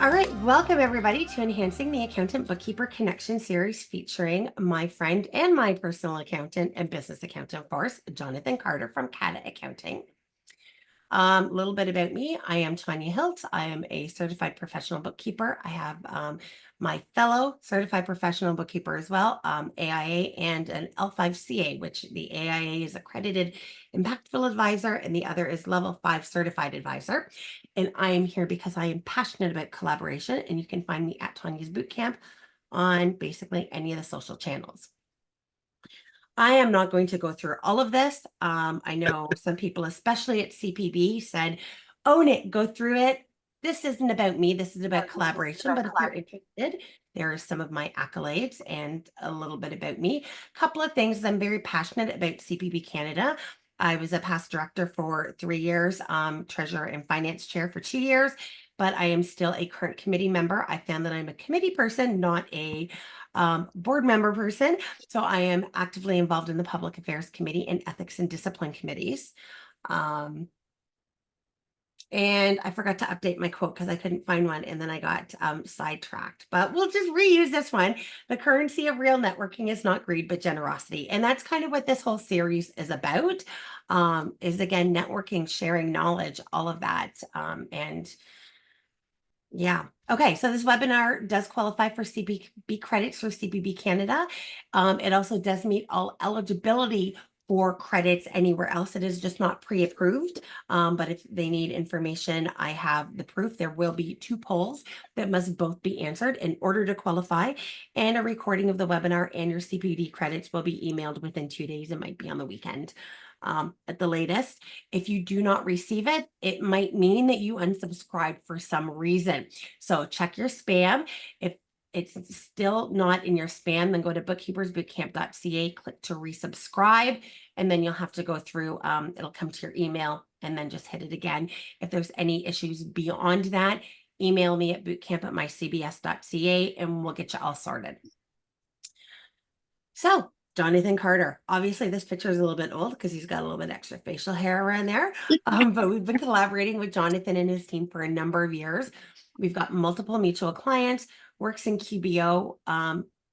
All right, welcome everybody to Enhancing the Accountant Bookkeeper Connection series featuring my friend and my personal accountant and business accountant, of course, Jonathan Carter from Cata Accounting. A little bit about me. I am Tanya Hilt. I am a certified professional bookkeeper. I have my fellow certified professional bookkeeper as well, AIA and an L5CA, which the AIA is accredited impactful advisor and the other is level 5 certified advisor. And I am here because I am passionate about collaboration, and you can find me at Tanya's Bootcamp on basically any of the social channels. I am not going to go through all of this. I know some people, especially at CPB, said, own it, go through it. This isn't about me. This is about collaboration. But if you're interested, there are some of my accolades and a little bit about me. A couple of things. I'm very passionate about CPB Canada. I was a past director for 3 years, treasurer and finance chair for 2 years, but I am still a current committee member. I found that I'm a committee person, not a board member person. So I am actively involved in the Public Affairs Committee and Ethics and Discipline Committees. And I forgot to update my quote because I couldn't find one, and then I got sidetracked. But we'll just reuse this one. The currency of real networking is not greed, but generosity. And that's kind of what this whole series is about, is again, networking, sharing knowledge, all of that. And yeah. Okay. So this webinar does qualify for CPB credits for CPB Canada. It also does meet all eligibility for credits anywhere else. It is just not pre-approved. But if they need information, I have the proof. There will be 2 polls that must both be answered in order to qualify. And a recording of the webinar and your CPD credits will be emailed within 2 days. It might be on the weekend. At the latest. If you do not receive it, it might mean that you unsubscribed for some reason. So check your spam. If it's still not in your spam, then go to bookkeepersbootcamp.ca, click to resubscribe, and then you'll have to go through, it'll come to your email and then just hit it again. If there's any issues beyond that, email me at bootcamp@mycbs.ca and we'll get you all sorted. So Jonathan Carter. Obviously, this picture is a little bit old because he's got a little bit extra facial hair around there. But we've been collaborating with Jonathan and his team for a number of years. We've got multiple mutual clients, works in QBO,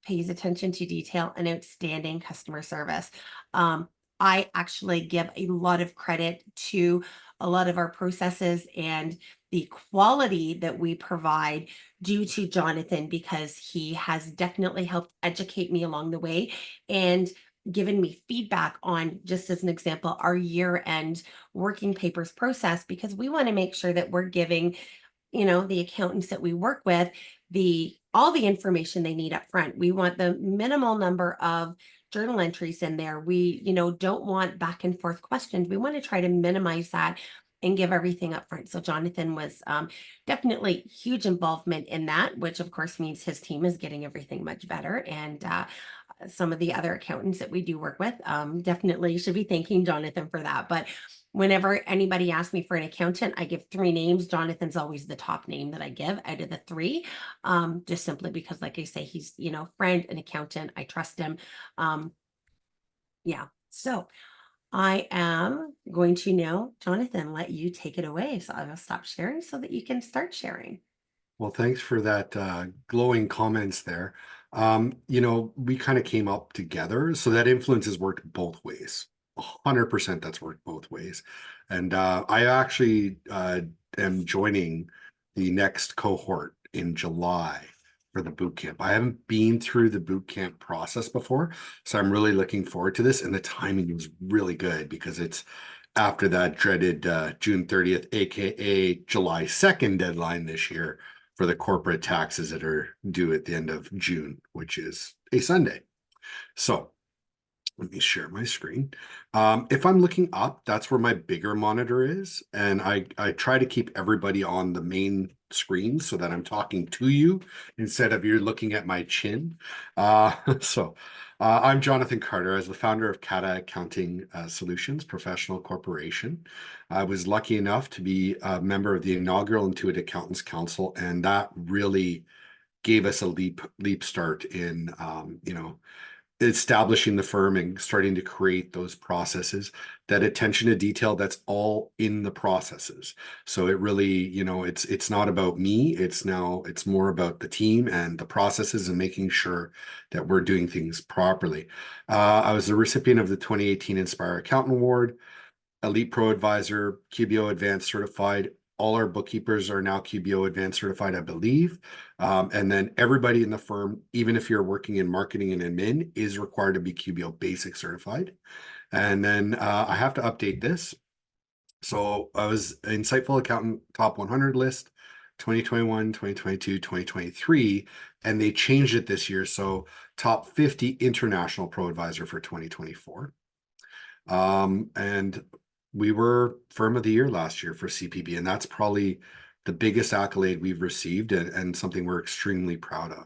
pays attention to detail, and outstanding customer service. I actually give a lot of credit to a lot of our processes and the quality that we provide due to Jonathan, because he has definitely helped educate me along the way and given me feedback on, just as an example, our year-end working papers process, because we want to make sure that we're giving, the accountants that we work with all the information they need up front. We want the minimal number of journal entries in there. We, don't want back and forth questions. We want to try to minimize that and give everything up front. So Jonathan was definitely huge involvement in that, which of course means his team is getting everything much better. And some of the other accountants that we do work with definitely should be thanking Jonathan for that. But whenever anybody asks me for an accountant, I give 3 names. Jonathan's always the top name that I give out of the 3, just simply because, like I say, he's, friend, an accountant. I trust him. Yeah. So I am going to now, Jonathan, let you take it away. So I will stop sharing so that you can start sharing. Well, thanks for that glowing comments there. We kind of came up together, so that influence has worked both ways. 100% that's worked both ways. And I actually am joining the next cohort in July for the boot camp. I haven't been through the boot camp process before, so I'm really looking forward to this. And the timing was really good because it's after that dreaded June 30th, aka July 2nd deadline this year for the corporate taxes that are due at the end of June, which is a Sunday. So let me share my screen. If I'm looking up, that's where my bigger monitor is. And I try to keep everybody on the main screen so that I'm talking to you instead of you're looking at my chin. I'm Jonathan Carter. As the founder of Cata Accounting Solutions Professional Corporation. I was lucky enough to be a member of the inaugural Intuit Accountants Council, and that really gave us a leap start in, establishing the firm and starting to create those processes, that attention to detail, that's all in the processes. So it really, it's not about me, it's more about the team and the processes and making sure that we're doing things properly. I was the recipient of the 2018 Inspire Accountant Award, Elite Pro Advisor, QBO Advanced Certified. All our bookkeepers are now QBO Advanced Certified, I believe. And then everybody in the firm, even if you're working in marketing and admin, is required to be QBO Basic Certified. And then I have to update this. So I was Insightful Accountant Top 100 list, 2021, 2022, 2023, and they changed it this year. So top 50 International Pro Advisor for 2024. And we were Firm of the Year last year for CPB, and that's probably the biggest accolade we've received, and something we're extremely proud of.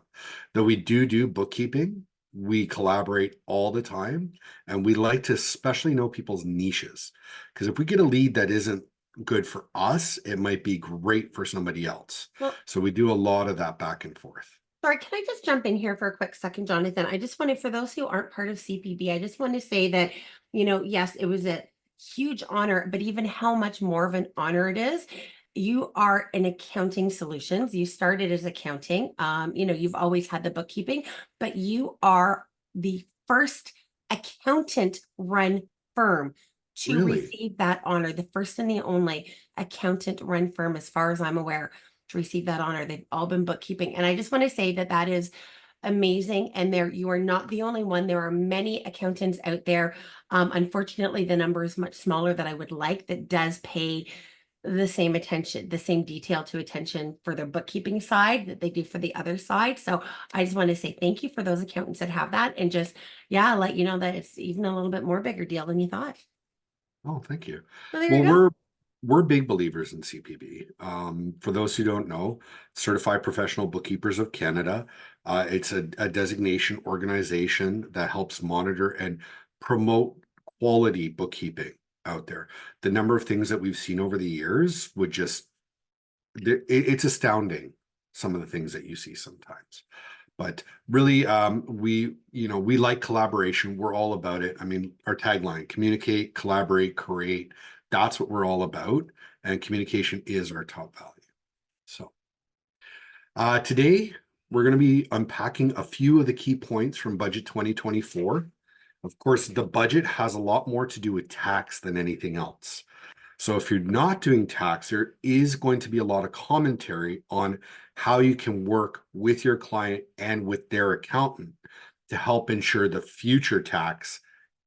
Though we do bookkeeping, we collaborate all the time, and we like to especially know people's niches. Because if we get a lead that isn't good for us, it might be great for somebody else. Well, So we do a lot of that back and forth. sorry, can I just jump in here for a quick second, Jonathan? I just wanted, for those who aren't part of CPB, I just want to say that, yes, it was a huge honor, but even how much more of an honor it is. You are in accounting solutions. You started as accounting. You've always had the bookkeeping, but you are the first accountant run firm to Really? receive that honor, the first and the only accountant run firm, as far as I'm aware, to receive that honor. They've all been bookkeeping. And I just want to say that that is amazing. And you are not the only one. There are many accountants out there. Unfortunately, the number is much smaller than I would like, that does pay the same attention, the same detail to attention for their bookkeeping side that they do for the other side. So I just want to say thank you for those accountants that have that, and just, yeah, let you know that it's even a little bit more bigger deal than you thought. Oh, thank you. So there Well, you go. we're big believers in CPB. For those who don't know, Certified Professional Bookkeepers of Canada, it's a designation organization that helps monitor and promote quality bookkeeping out there. The number of things that we've seen over the years would just, it's astounding, some of the things that you see sometimes. But really, we like collaboration. We're all about it. I mean, our tagline: communicate, collaborate, create. That's what we're all about, and communication is our top value. So today we're going to be unpacking a few of the key points from Budget 2024. Of course, the budget has a lot more to do with tax than anything else. So if you're not doing tax, there is going to be a lot of commentary on how you can work with your client and with their accountant to help ensure the future tax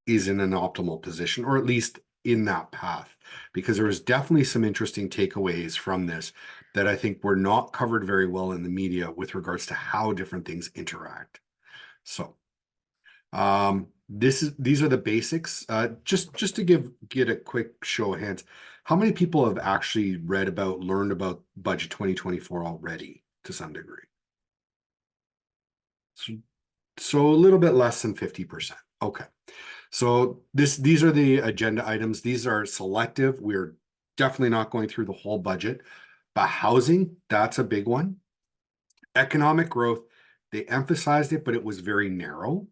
is in an optimal position, or at least in that path. Because there was definitely some interesting takeaways from this that I think were not covered very well in the media with regards to how different things interact. So these are the basics. Just to get a quick show of hands, how many people have actually learned about Budget 2024 already to some degree? So, so a little bit less than 50%. Okay. So these are the agenda items. These are selective. We're definitely not going through the whole budget, but housing, that's a big one. Economic growth, they emphasized it, but it was very narrow.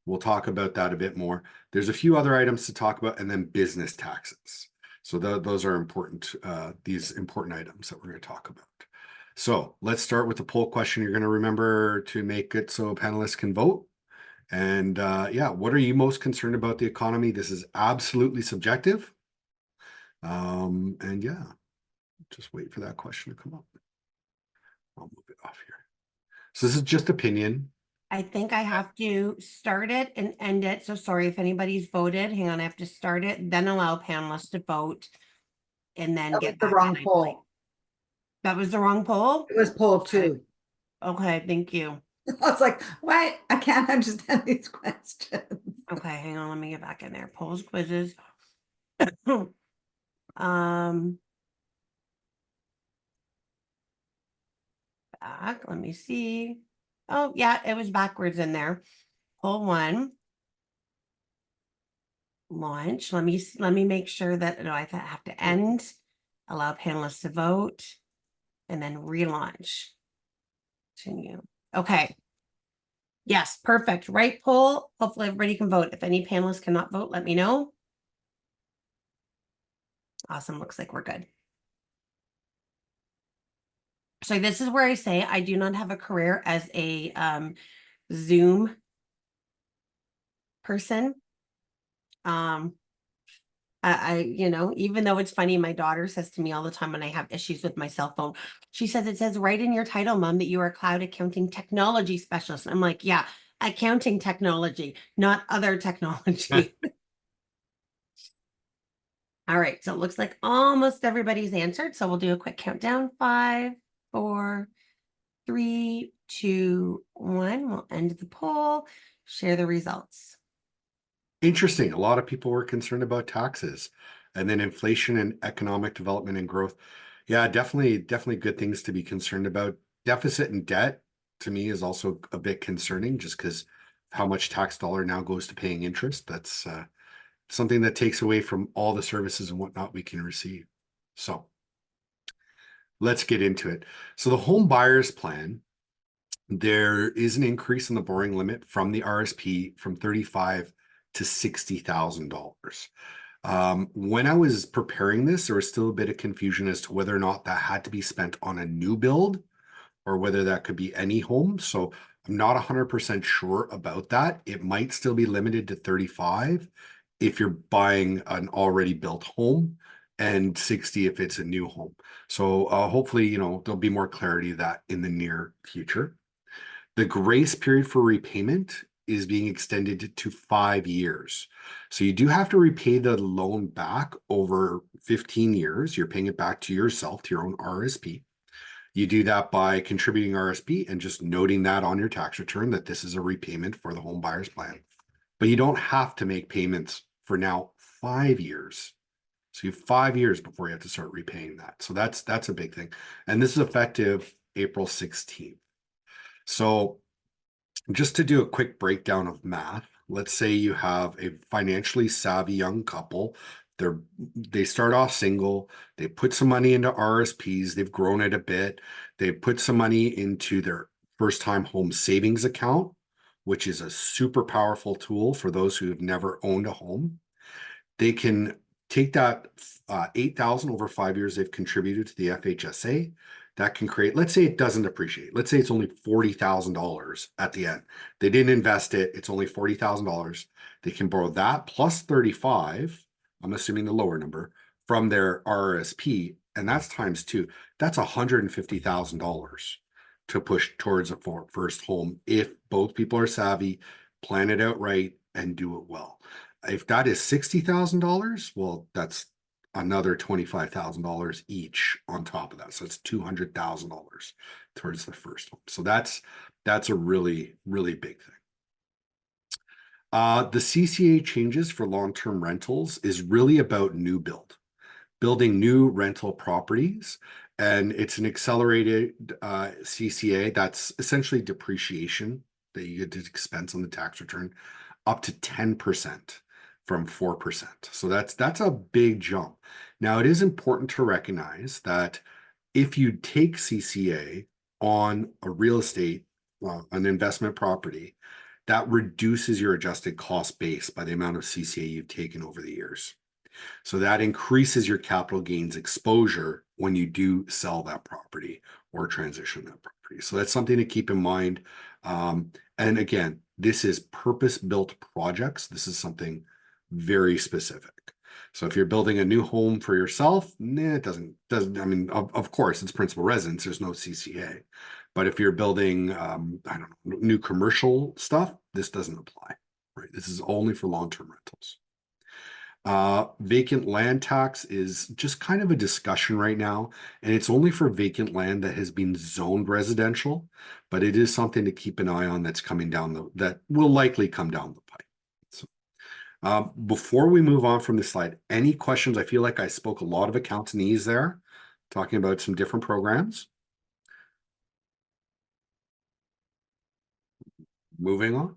We'll talk about that a bit more. There's a few other items to talk about, and then business taxes. So those are important, these important items that we're going to talk about. So let's start with the poll question. You're going to remember to make it so panelists can vote. And yeah, what are you most concerned about the economy? This is absolutely subjective. And yeah, just wait for that question to come up. I'll move it off here. So this is just opinion. I think I have to start it and end it. So sorry if anybody's voted. Hang on, I have to start it, then allow panelists to vote, and then That was get the back wrong in. poll. That was the wrong poll? It was poll Okay. 2. Okay, thank you. I was like, what? I can't understand these questions. Okay, hang on, let me get back in there. Polls, quizzes. Um, let me see. Oh, yeah, it was backwards in there. Poll 1. Launch. Let me make sure that, no, I have to end, allow panelists to vote, and then relaunch. Continue. Okay. Yes, perfect. Right poll. Hopefully everybody can vote. If any panelists cannot vote, let me know. Awesome. Looks like we're good. So this is where I say I do not have a career as a Zoom person. You know, even though it's funny, my daughter says to me all the time when I have issues with my cell phone, she says, it says right in your title, Mom, that you are a cloud accounting technology specialist. I'm like, yeah, accounting technology, not other technology. All right, so it looks like almost everybody's answered. So we'll do a quick countdown. 5, 4, 3, 2, 1. We'll end the poll, share the results. Interesting. A lot of people were concerned about taxes and then inflation and economic development and growth. Yeah, definitely good things to be concerned about. Deficit and debt to me is also a bit concerning just because how much tax dollar now goes to paying interest. That's something that takes away from all the services and whatnot we can receive. So let's get into it. So the home buyers plan, there is an increase in the borrowing limit from the RSP from 35 to $60,000. When I was preparing this, there was still a bit of confusion as to whether or not that had to be spent on a new build or whether that could be any home. So I'm not 100% sure about that. It might still be limited to 35 if you're buying an already built home and 60 if it's a new home. So hopefully, you know, there'll be more clarity of that in the near future. The grace period for repayment is being extended to 5 years. So you do have to repay the loan back over 15 years. You're paying it back to yourself, to your own RSP. You do that by contributing RSP and just noting that on your tax return that this is a repayment for the home buyer's plan. But you don't have to make payments for now 5 years. So you have 5 years before you have to start repaying that. So that's a big thing. And this is effective April 16th. So just to do a quick breakdown of math, let's say you have a financially savvy young couple. They start off single, they put some money into RSPs, they've grown it a bit, they put some money into their first time home savings account, which is a super powerful tool for those who have never owned a home. They can take that 8,000 over 5 years they've contributed to the FHSA. That can create, let's say it doesn't appreciate. Let's say it's only $40,000 at the end. They didn't invest it. It's only $40,000. They can borrow that plus 35, I'm assuming the lower number, from their RRSP, and that's times two. That's $150,000 to push towards a first home if both people are savvy, plan it out right, and do it well. If that is $60,000, well, that's another $25,000 each on top of that. So it's $200,000 towards the first one. So that's a really, really big thing. The CCA changes for long-term rentals is really about new building new rental properties. And it's an accelerated CCA that's essentially depreciation that you get to expense on the tax return up to 10% from 4%. So that's a big jump. Now, it is important to recognize that if you take CCA on a real estate, an investment property, that reduces your adjusted cost base by the amount of CCA you've taken over the years. So that increases your capital gains exposure when you do sell that property or transition that property. So that's something to keep in mind. And again, this is purpose-built projects. This is something very specific. So if you're building a new home for yourself, it doesn't, I mean, of course, it's principal residence, there's no CCA. But if you're building, I don't know, new commercial stuff, this doesn't apply, right? This is only for long-term rentals. Vacant land tax is just kind of a discussion right now, and it's only for vacant land that has been zoned residential, but it is something to keep an eye on that's coming down that will likely come down the pipe. So, before we move on from this slide, any questions? I feel like I spoke a lot of accountanese there, talking about some different programs. Moving on.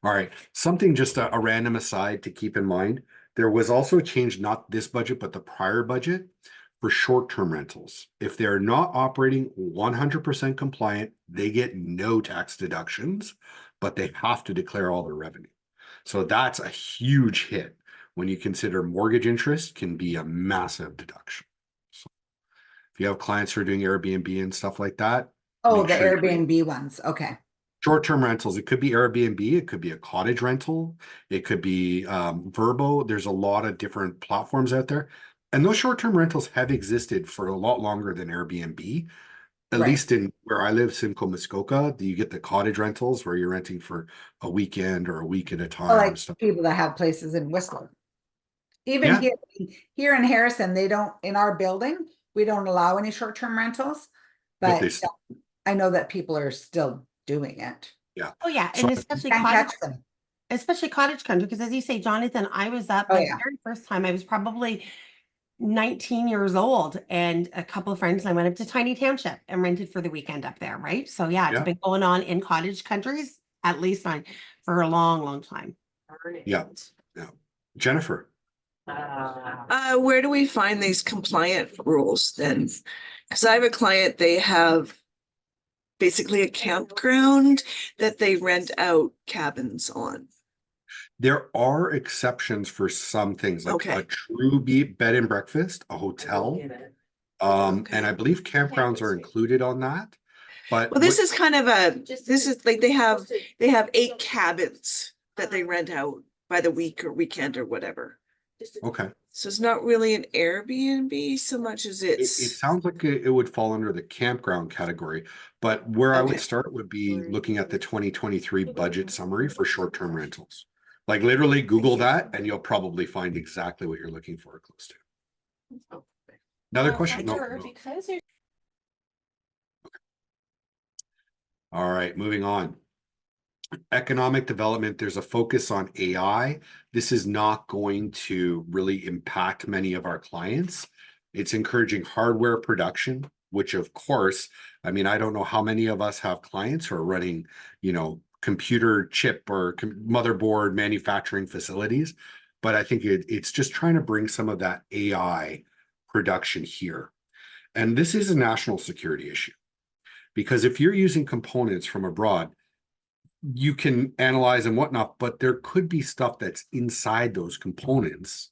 All right, something just a random aside to keep in mind. There was also a change, not this budget, but the prior budget for short-term rentals. If they're not operating 100% compliant, they get no tax deductions, but they have to declare all their revenue. So that's a huge hit when you consider mortgage interest can be a massive deduction. So if you have clients who are doing Airbnb and stuff like that, Oh, make the sure Airbnb ones. Okay. short-term rentals, it could be Airbnb, it could be a cottage rental, it could be Verbo. There's a lot of different platforms out there. And those short-term rentals have existed for a lot longer than Airbnb. At Right. least in where I live, Simcoe, Muskoka, you get the cottage rentals where you're renting for a weekend or a week at a Or time like and stuff. people that have places in Whistler. Even Yeah, here in Harrison, they don't, in our building, we don't allow any short-term rentals, but but I know that people are still doing it. yeah. Oh yeah, So and especially Can't cottage, catch them. especially cottage country, because as you say, Jonathan, I was up Oh, my yeah. very first time. I was probably 19 years old, and a couple of friends and I went up to Tiny Township and rented for the weekend up there, right? So yeah, it's yeah, been going on in cottage countries at least for a long, long time. yeah, yeah. Jennifer. Where do we find these compliant rules then? Because I have a client, they have basically a campground that they rent out cabins on. There are exceptions for some things, like a Okay. true bed and breakfast, a hotel. And I believe campgrounds are included on that. But Well, this is kind of this is like they have 8 cabins that they rent out by the week or weekend or whatever. okay. So it's not really an Airbnb so much as It it's sounds like it would fall under the campground category, but where I would okay. start would be looking at the 2023 budget summary for short-term rentals. Like literally Google that and you'll probably find exactly what you're looking for close to. Another question? No. All right, moving on. Economic development, there's a focus on AI. This is not going to really impact many of our clients. It's encouraging hardware production, which of course, I mean, I don't know how many of us have clients who are running, computer chip or motherboard manufacturing facilities, but I think it's just trying to bring some of that AI production here. And this is a national security issue because if you're using components from abroad, you can analyze and whatnot, but there could be stuff that's inside those components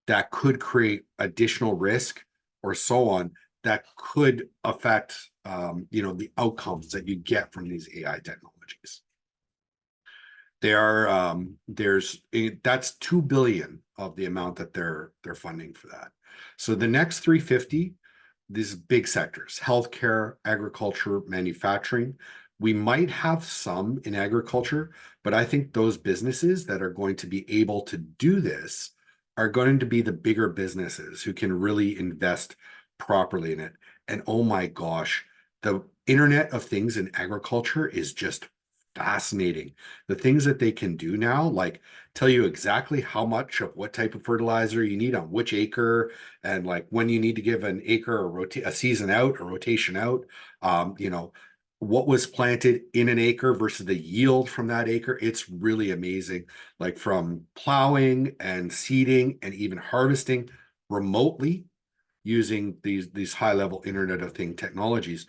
that could create additional risk or so on that could affect the outcomes that you get from these AI technologies. That's 2 billion of the amount that they're funding for that. So the next 350, these big sectors, healthcare, agriculture, manufacturing. We might have some in agriculture, but I think those businesses that are going to be able to do this are going to be the bigger businesses who can really invest properly in it. And oh my gosh, the Internet of Things in agriculture is just fascinating. The things that they can do now, like tell you exactly how much of what type of fertilizer you need on which acre, and like when you need to give an acre a season out or rotation out, what was planted in an acre versus the yield from that acre. It's really amazing, like from plowing and seeding and even harvesting remotely using these high level Internet of Thing technologies.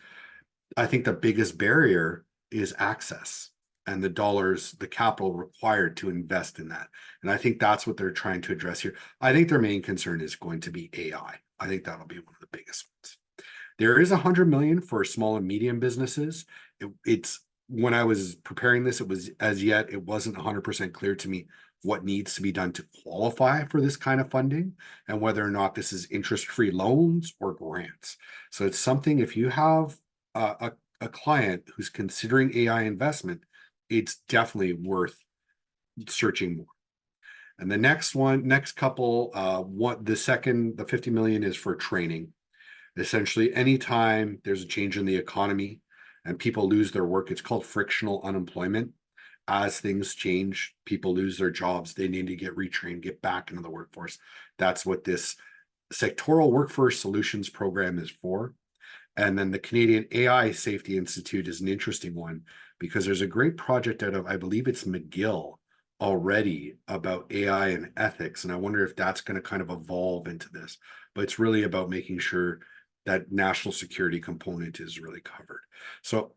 I think the biggest barrier is access and the dollars, the capital required to invest in that. And I think that's what they're trying to address here. I think their main concern is going to be AI. I think that'll be one of the biggest ones. There is 100 million for small and medium businesses. It's when I was preparing this, it wasn't 100% clear to me what needs to be done to qualify for this kind of funding and whether or not this is interest-free loans or grants. So it's something, if you have a client who's considering AI investment, it's definitely worth searching more. And the next couple, the 50 million is for training. Essentially, anytime there's a change in the economy and people lose their work, it's called frictional unemployment. As things change, people lose their jobs, they need to get retrained, get back into the workforce. That's what this sectoral workforce solutions program is for. And then the Canadian AI Safety Institute is an interesting one because there's a great project out of, I believe it's McGill already, about AI and ethics. And I wonder if that's going to kind of evolve into this. but it's really about making sure that national security component is really covered. So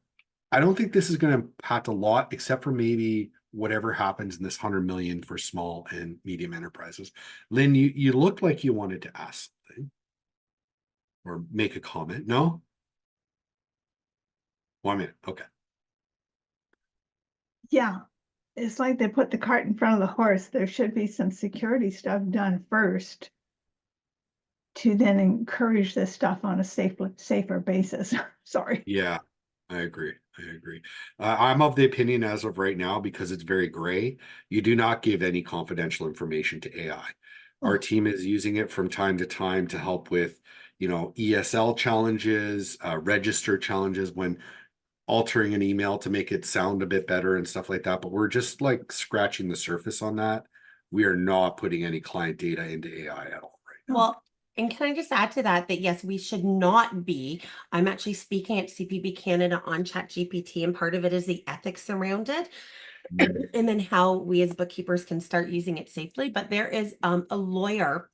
I don't think this is going to impact a lot, except for maybe whatever happens in this 100 million for small and medium enterprises. Lynn, you looked like you wanted to ask something or make a comment. No? 1 minute. Okay. Yeah, it's like they put the cart in front of the horse. There should be some security stuff done first to then encourage this stuff on a safer basis. Sorry. Yeah, I agree. I agree. I'm of the opinion as of right now, because it's very gray, you do not give any confidential information to AI. Our team is using it from time to time to help with, ESL challenges, register challenges when altering an email to make it sound a bit better and stuff like that. But we're just like scratching the surface on that. We are not putting any client data into AI at all right now. Well, and can I just add to that, that yes, we should not be. I'm actually speaking at CPB Canada on ChatGPT, and part of it is the ethics around it. And then how we as bookkeepers can start using it safely. But there is a lawyer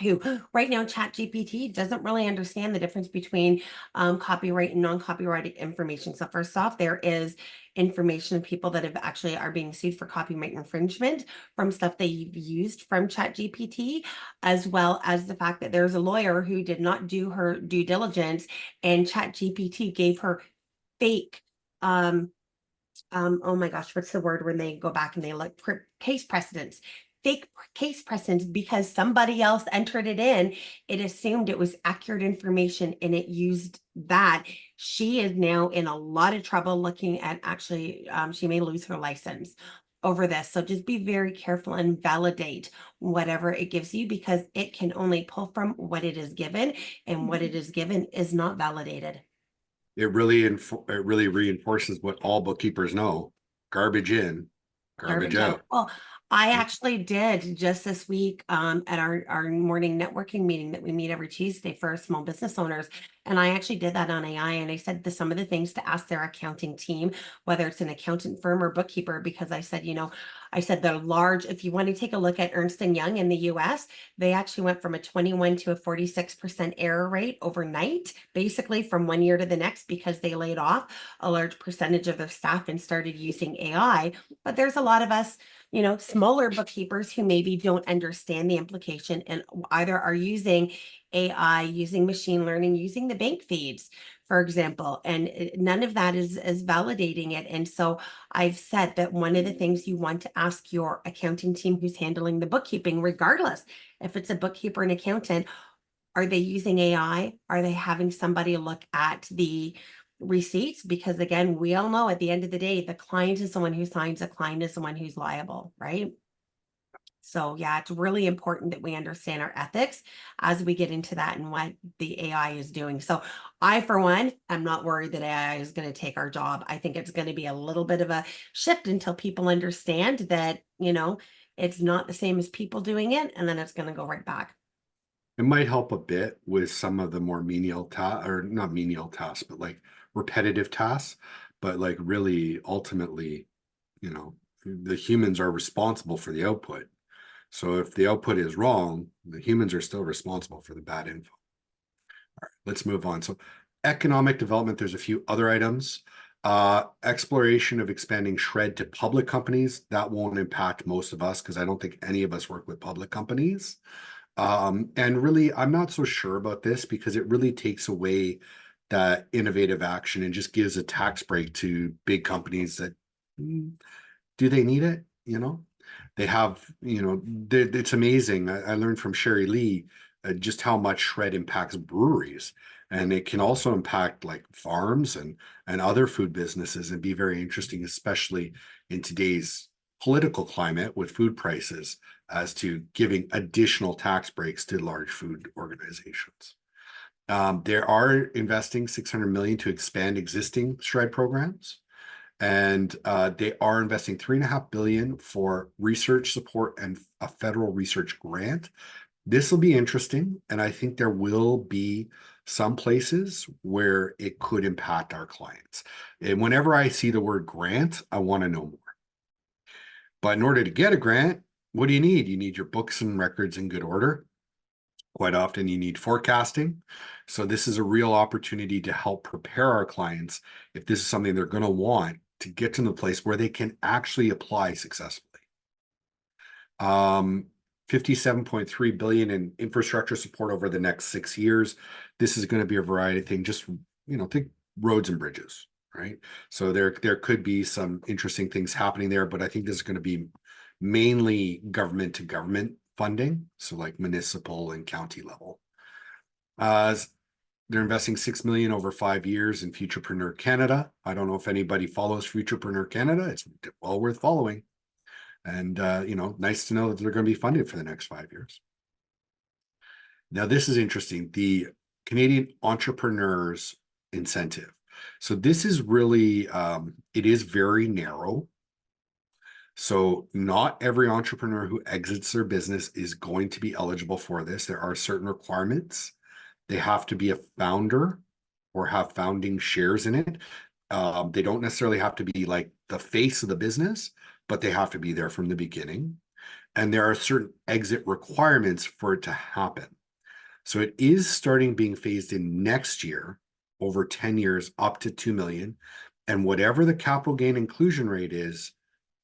who right now ChatGPT doesn't really understand the difference between copyright and non-copyrighted information. So first off, there is information of people that have actually are being sued for copyright infringement from stuff they've used from ChatGPT, as well as the fact that there's a lawyer who did not do her due diligence, and ChatGPT gave her fake oh my gosh, what's the word when they go back and they look case precedents, fake case precedents, because somebody else entered it in, it assumed it was accurate information and it used that. She is now in a lot of trouble looking at actually, she may lose her license over this. So just be very careful and validate whatever it gives you, because it can only pull from what it is given, and what it is given is not validated. It really reinforces what all bookkeepers know: garbage in, garbage out. Well, I actually did just this week at our morning networking meeting that we meet every Tuesday for small business owners. And I actually did that on AI. And I said some of the things to ask their accounting team, whether it's an accountant firm or bookkeeper, because I said, I said they're large. If you want to take a look at Ernst & Young in the US, they actually went from a 21 to a 46% error rate overnight, basically from one year to the next, because they laid off a large percentage of their staff and started using AI. But there's a lot of us, smaller bookkeepers who maybe don't understand the implication and either are using AI, using machine learning, using the bank feeds, for example, and none of that is validating it. And so I've said that one of the things you want to ask your accounting team who's handling the bookkeeping, regardless if it's a bookkeeper and accountant, are they using AI? Are they having somebody look at the receipts? Because again, we all know at the end of the day, the client is the one who signs, the client is the one who's liable, right? So yeah, it's really important that we understand our ethics as we get into that and what the AI is doing. So I, for one, am not worried that AI is going to take our job. I think it's going to be a little bit of a shift until people understand that, it's not the same as people doing it, and then it's going to go right back. It might help a bit with some of the more menial or not menial tasks, but like repetitive tasks. But like really, ultimately, the humans are responsible for the output. So if the output is wrong, the humans are still responsible for the bad info. All right, let's move on. So economic development, there's a few other items. Exploration of expanding shred to public companies. That won't impact most of us because I don't think any of us work with public companies. And really, I'm not so sure about this because it really takes away that innovative action and just gives a tax break to big companies that do they need it? They have, it's amazing. I learned from Sherry Lee just how much shred impacts breweries, and it can also impact like farms and other food businesses, and be very interesting, especially in today's political climate with food prices, as to giving additional tax breaks to large food organizations. They are investing 600 million to expand existing shred programs. And they are investing $3.5 billion for research support and a federal research grant. This will be interesting, and I think there will be some places where it could impact our clients. And whenever I see the word grant, I want to know more. But in order to get a grant, what do you need? You need your books and records in good order. Quite often you need forecasting. So this is a real opportunity to help prepare our clients if this is something they're going to want to get to the place where they can actually apply successfully. 57.3 billion in infrastructure support over the next 6 years. This is going to be a variety of things, just, think roads and bridges, right? So there could be some interesting things happening there, but I think this is going to be mainly government to government funding, so like municipal and county level. They're investing 6 million over 5 years in Futurepreneur Canada. I don't know if anybody follows Futurepreneur Canada. It's well worth following. And, nice to know that they're going to be funded for the next 5 years. Now, this is interesting. The Canadian Entrepreneurs Incentive. So this is really, it is very narrow. So not every entrepreneur who exits their business is going to be eligible for this. There are certain requirements. They have to be a founder or have founding shares in it. They don't necessarily have to be like the face of the business, but they have to be there from the beginning. And there are certain exit requirements for it to happen. So it is starting being phased in next year, over 10 years, up to 2 million. And whatever the capital gain inclusion rate is,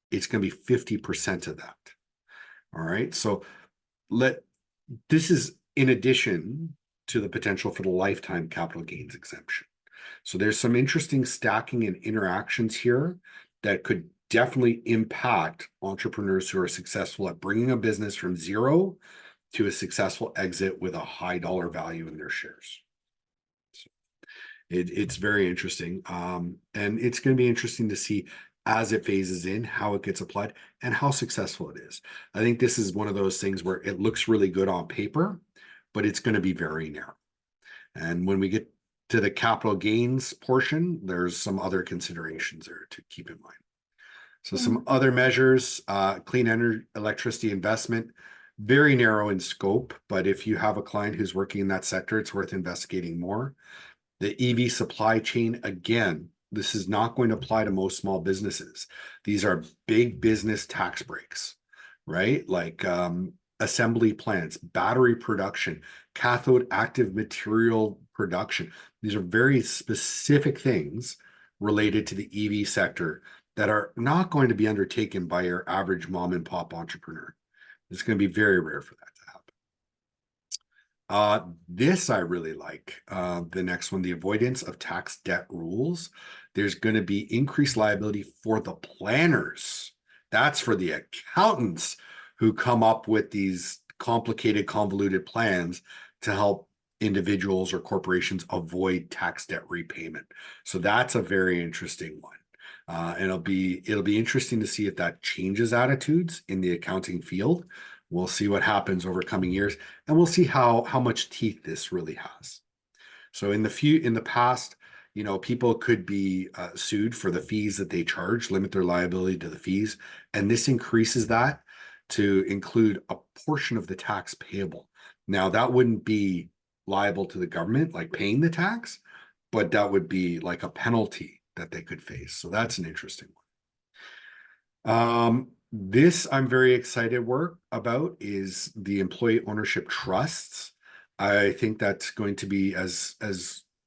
it's going to be 50% of that. All right. So this is in addition to the potential for the lifetime capital gains exemption. So there's some interesting stacking and interactions here that could definitely impact entrepreneurs who are successful at bringing a business from zero to a successful exit with a high dollar value in their shares. So it's very interesting. And it's going to be interesting to see as it phases in, how it gets applied and how successful it is. I think this is one of those things where it looks really good on paper, but it's going to be very narrow. And when we get to the capital gains portion, there's some other considerations there to keep in mind. So some other measures, clean energy, electricity investment, very narrow in scope, but if you have a client who's working in that sector, it's worth investigating more. The EV supply chain, again, this is not going to apply to most small businesses. These are big business tax breaks, right? Like assembly plants, battery production, cathode active material production. These are very specific things related to the EV sector that are not going to be undertaken by your average mom and pop entrepreneur. It's going to be very rare for that to happen. This I really like. The next one, the avoidance of tax debt rules. There's going to be increased liability for the planners. That's for the accountants who come up with these complicated, convoluted plans to help individuals or corporations avoid tax debt repayment. So that's a very interesting one. And it'll be interesting to see if that changes attitudes in the accounting field. We'll see what happens over coming years, and we'll see how much teeth this really has. So in the past, people could be sued for the fees that they charge, limit their liability to the fees, and this increases that to include a portion of the tax payable. Now that wouldn't be liable to the government, like paying the tax, but that would be like a penalty that they could face. So that's an interesting one. This I'm very excited about is the employee ownership trusts. I think that's going to be as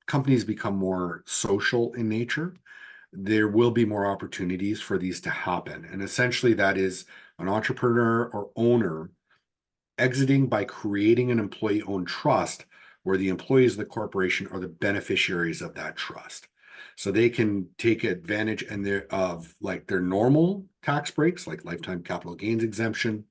companies become more social in nature, there will be more opportunities for these to happen. And essentially that is an entrepreneur or owner exiting by creating an employee-owned trust where the employees of the corporation are the beneficiaries of that trust. So they can take advantage of their normal tax breaks, like lifetime capital gains exemption,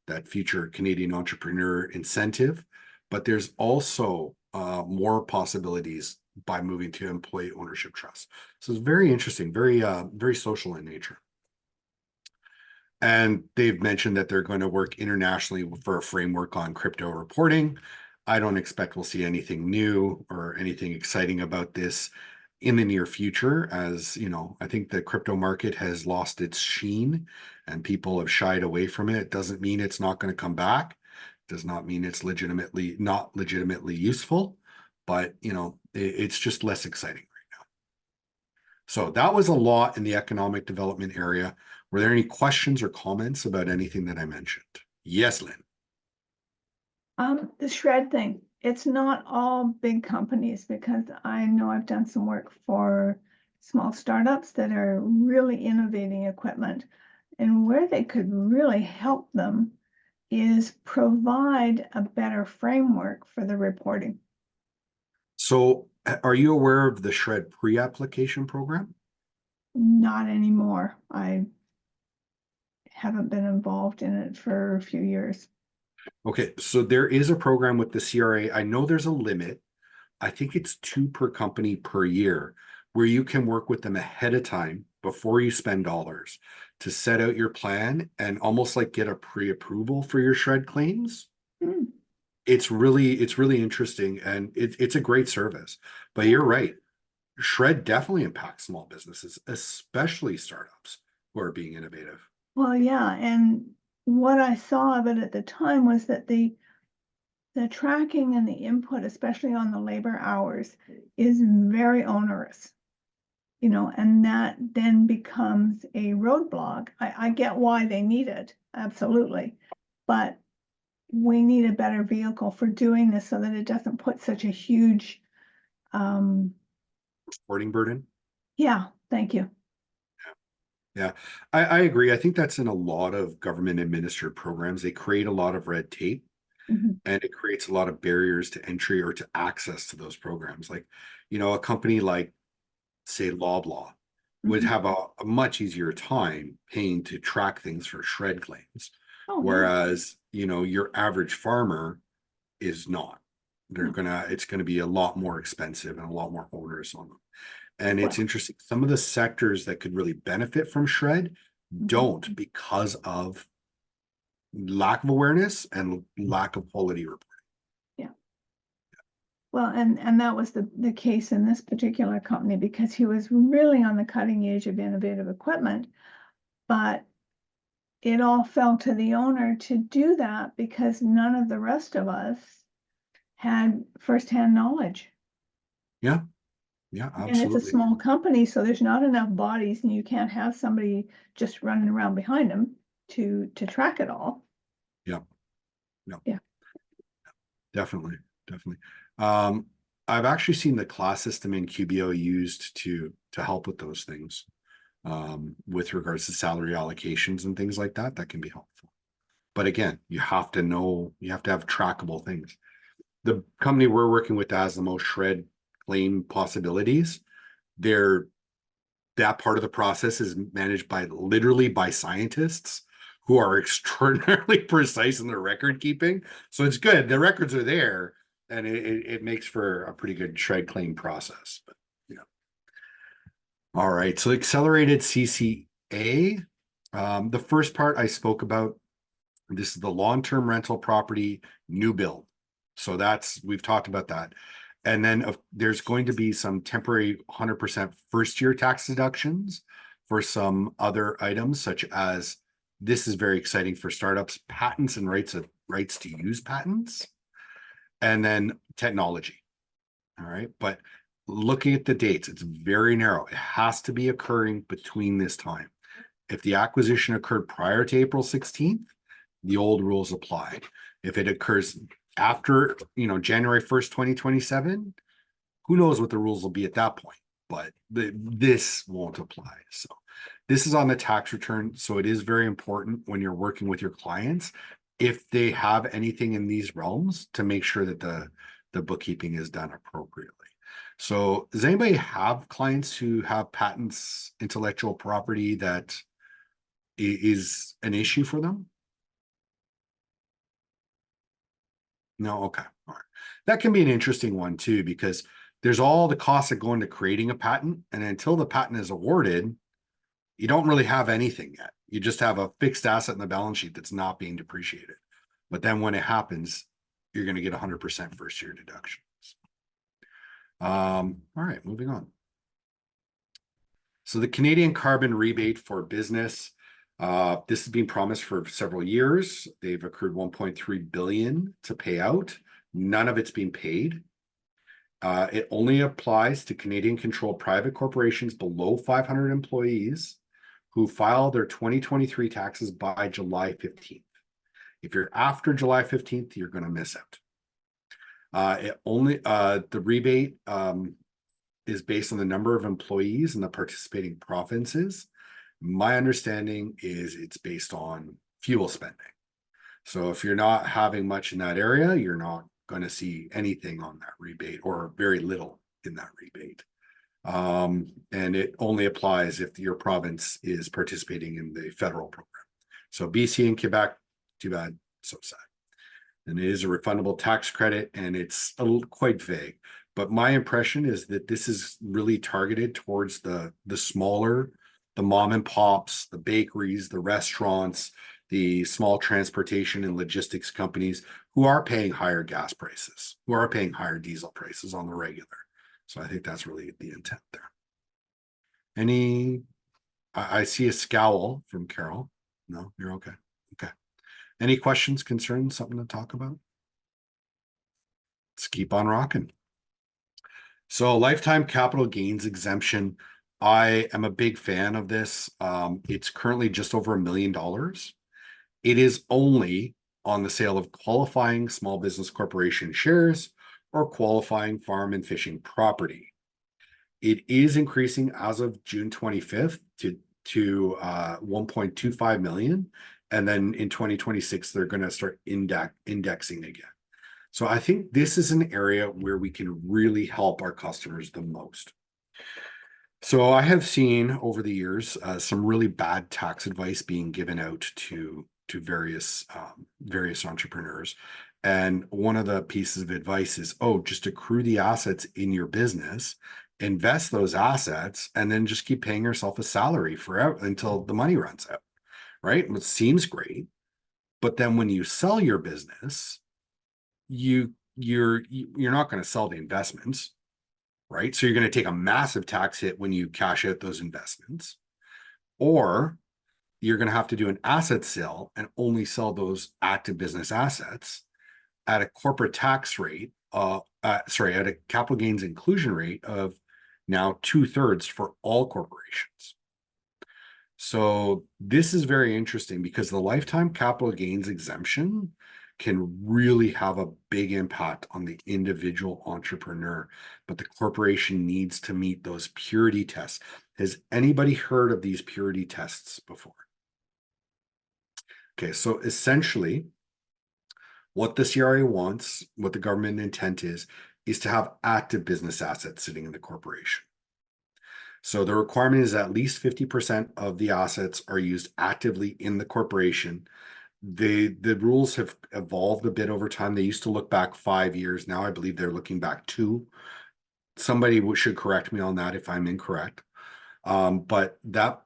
that future Canadian entrepreneur incentive. But there's also more possibilities by moving to employee ownership trust. So it's very interesting, very social in nature. And they've mentioned that they're going to work internationally for a framework on crypto reporting. I don't expect we'll see anything new or anything exciting about this in the near future, as I think the crypto market has lost its sheen and people have shied away from it. It doesn't mean it's not going to come back. It does not mean it's not legitimately useful, but it's just less exciting right now. So that was a lot in the economic development area. Were there any questions or comments about anything that I mentioned? Yes, Lynn. The shred thing, it's not all big companies, because I know I've done some work for small startups that are really innovating equipment. And where they could really help them is provide a better framework for the reporting. So are you aware of the Shred pre-application program? Not anymore. I haven't been involved in it for a few years. Okay, so there is a program with the CRA. I know there's a limit. I think it's 2 per company per year, where you can work with them ahead of time before you spend dollars to set out your plan and almost like get a pre-approval for your shred claims. Hmm. It's really interesting, and it's a great service. But you're right. Shred definitely impacts small businesses, especially startups who are being innovative. Well, yeah, and what I saw of it at the time was that the tracking and the input, especially on the labor hours, is very onerous. And that then becomes a roadblock. I get why they need it, absolutely. But we need a better vehicle for doing this so that it doesn't put such a huge, Reporting burden. yeah, thank you. Yeah, I agree. I think that's in a lot of government administered programs. They create a lot of red tape, Mhm. and it creates a lot of barriers to entry or to access to those programs. Like, a company like, say, Loblaw would Mhm. have a much easier time paying to track things for shred claims. Oh, yeah. Whereas, your average farmer is not. No. It's gonna be a lot more expensive and a lot more onerous on them. And it's Well, interesting, some of the sectors that could really benefit from shred mhm. don't, because of lack of awareness and lack of quality reporting. Yeah. Well, and that was the case in this particular company, because he was really on the cutting edge of innovative equipment, but it all fell to the owner to do that because none of the rest of us had firsthand knowledge. Yeah, yeah, And it's a absolutely. small company, so there's not enough bodies, and you can't have somebody just running around behind them to track it all. Yeah, yeah, Yeah. definitely, definitely. Um, I've actually seen the class system in QBO used to help with those things. With regards to salary allocations and things like that, that can be helpful. But again, you have to have trackable things. The company we're working with that has the most shred claim possibilities. They're that part of the process is managed literally by scientists who are extraordinarily precise in their record keeping. So it's good. The records are there, and it makes for a pretty good shred claim process. But all right. So accelerated CCA. The first part I spoke about. This is the long-term rental property new build. So we've talked about that. And then there's going to be some temporary 100% first year tax deductions for some other items, such as, this is very exciting for startups, patents and rights to use patents, and then technology. All right. But looking at the dates, it's very narrow. It has to be occurring between this time. If the acquisition occurred prior to April 16th, the old rules apply. If it occurs after, January 1st, 2027, who knows what the rules will be at that point, but this won't apply. So this is on the tax return. So it is very important when you're working with your clients, if they have anything in these realms, to make sure that the bookkeeping is done appropriately. So does anybody have clients who have patents, intellectual property that is an issue for them? No, okay. All right. That can be an interesting one too, because there's all the costs that go into creating a patent. And until the patent is awarded, you don't really have anything yet. You just have a fixed asset in the balance sheet that's not being depreciated. But then when it happens, you're going to get 100% first year deductions. All right, moving on. So the Canadian carbon rebate for business, this has been promised for several years. They've accrued 1.3 billion to pay out. None of it's been paid. It only applies to Canadian controlled private corporations below 500 employees who file their 2023 taxes by July 15th. If you're after July 15th, you're going to miss out. The rebate is based on the number of employees in the participating provinces. My understanding is it's based on fuel spending. So if you're not having much in that area, you're not going to see anything on that rebate, or very little in that rebate. And it only applies if your province is participating in the federal program. So BC and Quebec, too bad, so sad. And it is a refundable tax credit, and it's quite vague. But my impression is that this is really targeted towards the smaller, the mom and pops, the bakeries, the restaurants, the small transportation and logistics companies who are paying higher gas prices, who are paying higher diesel prices on the regular. So I think that's really the intent there. I see a scowl from Carol. No, you're okay. Okay. Any questions, concerns, something to talk about? Let's keep on rocking. So lifetime capital gains exemption. I am a big fan of this. It's currently just over $1 million. It is only on the sale of qualifying small business corporation shares or qualifying farm and fishing property. It is increasing as of June 25th to 1.25 million. And then in 2026, they're going to start indexing again. So I think this is an area where we can really help our customers the most. So I have seen over the years some really bad tax advice being given out to various entrepreneurs. And one of the pieces of advice is, oh, just accrue the assets in your business, invest those assets, and then just keep paying yourself a salary forever until the money runs out, right? It seems great. But then when you sell your business, you're not going to sell the investments, right? So you're going to take a massive tax hit when you cash out those investments, or you're going to have to do an asset sale and only sell those active business assets at a corporate tax rate, at a capital gains inclusion rate of now 2/3 for all corporations. So this is very interesting because the lifetime capital gains exemption can really have a big impact on the individual entrepreneur, but the corporation needs to meet those purity tests. Has anybody heard of these purity tests before? Okay, so essentially, what the CRA wants, what the government intent is to have active business assets sitting in the corporation. So the requirement is at least 50% of the assets are used actively in the corporation. The rules have evolved a bit over time. They used to look back 5 years. Now I believe they're looking back 2. Somebody should correct me on that if I'm incorrect. But that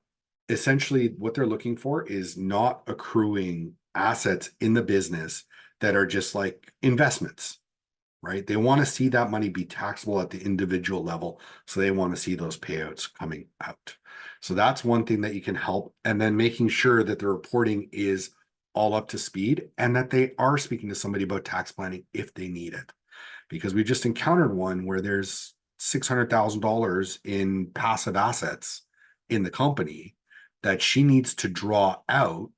essentially what they're looking for is not accruing assets in the business that are just like investments, right? They want to see that money be taxable at the individual level. So they want to see those payouts coming out. So that's one thing that you can help. And then making sure that the reporting is all up to speed and that they are speaking to somebody about tax planning if they need it. Because we just encountered one where there's $600,000 in passive assets in the company that she needs to draw out,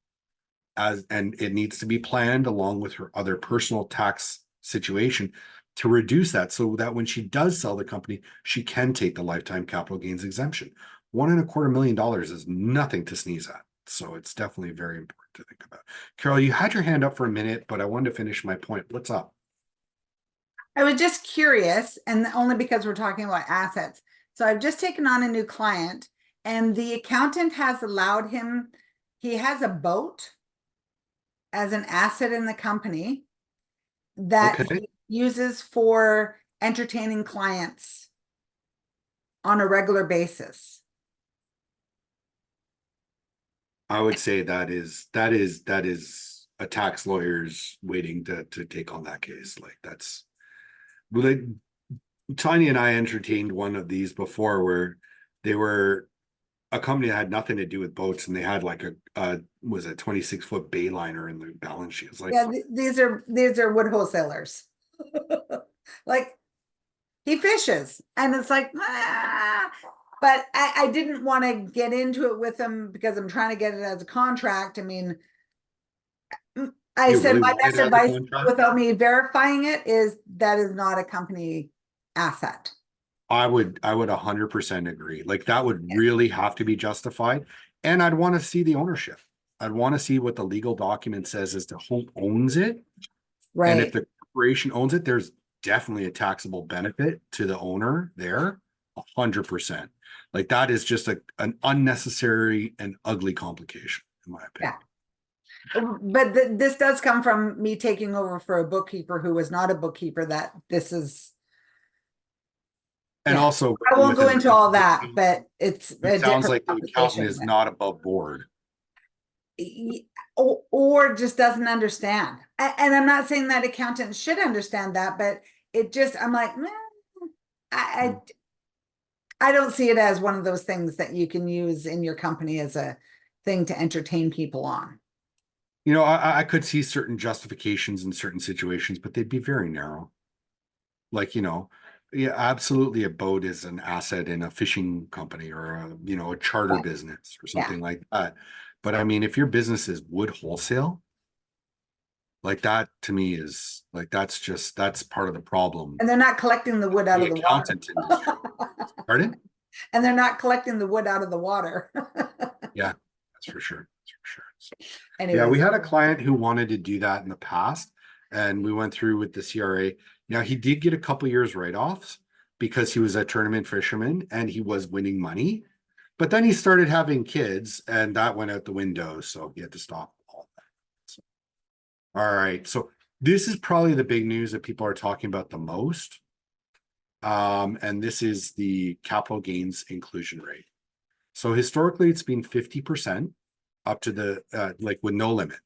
and it needs to be planned along with her other personal tax situation to reduce that, so that when she does sell the company, she can take the lifetime capital gains exemption. $1.25 million is nothing to sneeze at. So it's definitely very important to think about. Carol, you had your hand up for a minute, but I wanted to finish my point. What's up? I was just curious, and only because we're talking about assets. So I've just taken on a new client, and the accountant has allowed him, he has a boat as an asset in the company that Okay. he uses for entertaining clients on a regular basis. I would say that is a tax lawyer's waiting to take on that case. Like that's, like, Tanya and I entertained one of these before where they were a company that had nothing to do with boats, and they had like a 26-foot bay liner in the balance sheet. It's like, Yeah, these are wood wholesalers. Like, he fishes, and it's like, but I didn't want to get into it with him because I'm trying to get it as a contract. I mean, I You said really my want it best as a advice contract? without me verifying it is that is not a company asset. I would 100% agree. Like that would really have to be justified. And I'd want to see the ownership. I'd want to see what the legal document says as to who owns it. And if Right. the corporation owns it, there's definitely a taxable benefit to the owner there. 100%. Like that is just an unnecessary and ugly complication, in my opinion. But this does come from me taking over for a bookkeeper who was not a bookkeeper, that this is, And yeah. also, I won't go with into all that, but it's a it sounds different like the accountant conversation. is not above board. Or just doesn't understand. And I'm not saying that accountants should understand that, but it just, I'm like, meh, I don't see it as one of those things that you can use in your company as a thing to entertain people on. You know, I could see certain justifications in certain situations, but they'd be very narrow. Like, you know, yeah, absolutely a boat is an asset in a fishing company or a, you know, a charter Yeah. business or Yeah. something like that. But I mean, if your business is wood wholesale, like that to me is like that's part of the problem. And they're not collecting the wood out The of the water. accountant industry. Pardon? And they're not collecting the wood out of the water. Yeah, that's for sure. That's for sure. So, yeah, Anyways, we had a client who wanted to do that in the past, and we went through with the CRA. Now he did get a couple years write-offs because he was a tournament fisherman and he was winning money. But then he started having kids, and that went out the window, so he had to stop all that. So, all right, so this is probably the big news that people are talking about the most. And this is the capital gains inclusion rate. So historically, it's been 50% up to the like with no limit.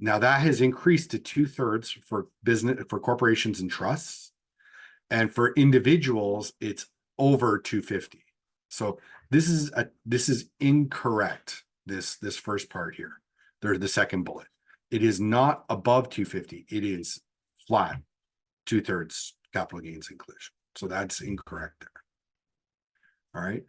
Now that has increased to 2/3 for business for corporations and trusts, and for individuals, it's over 250. So this is incorrect. This first part here, there's the second bullet. It is not above 250. It is flat 2/3 capital gains inclusion. So that's incorrect there. All right.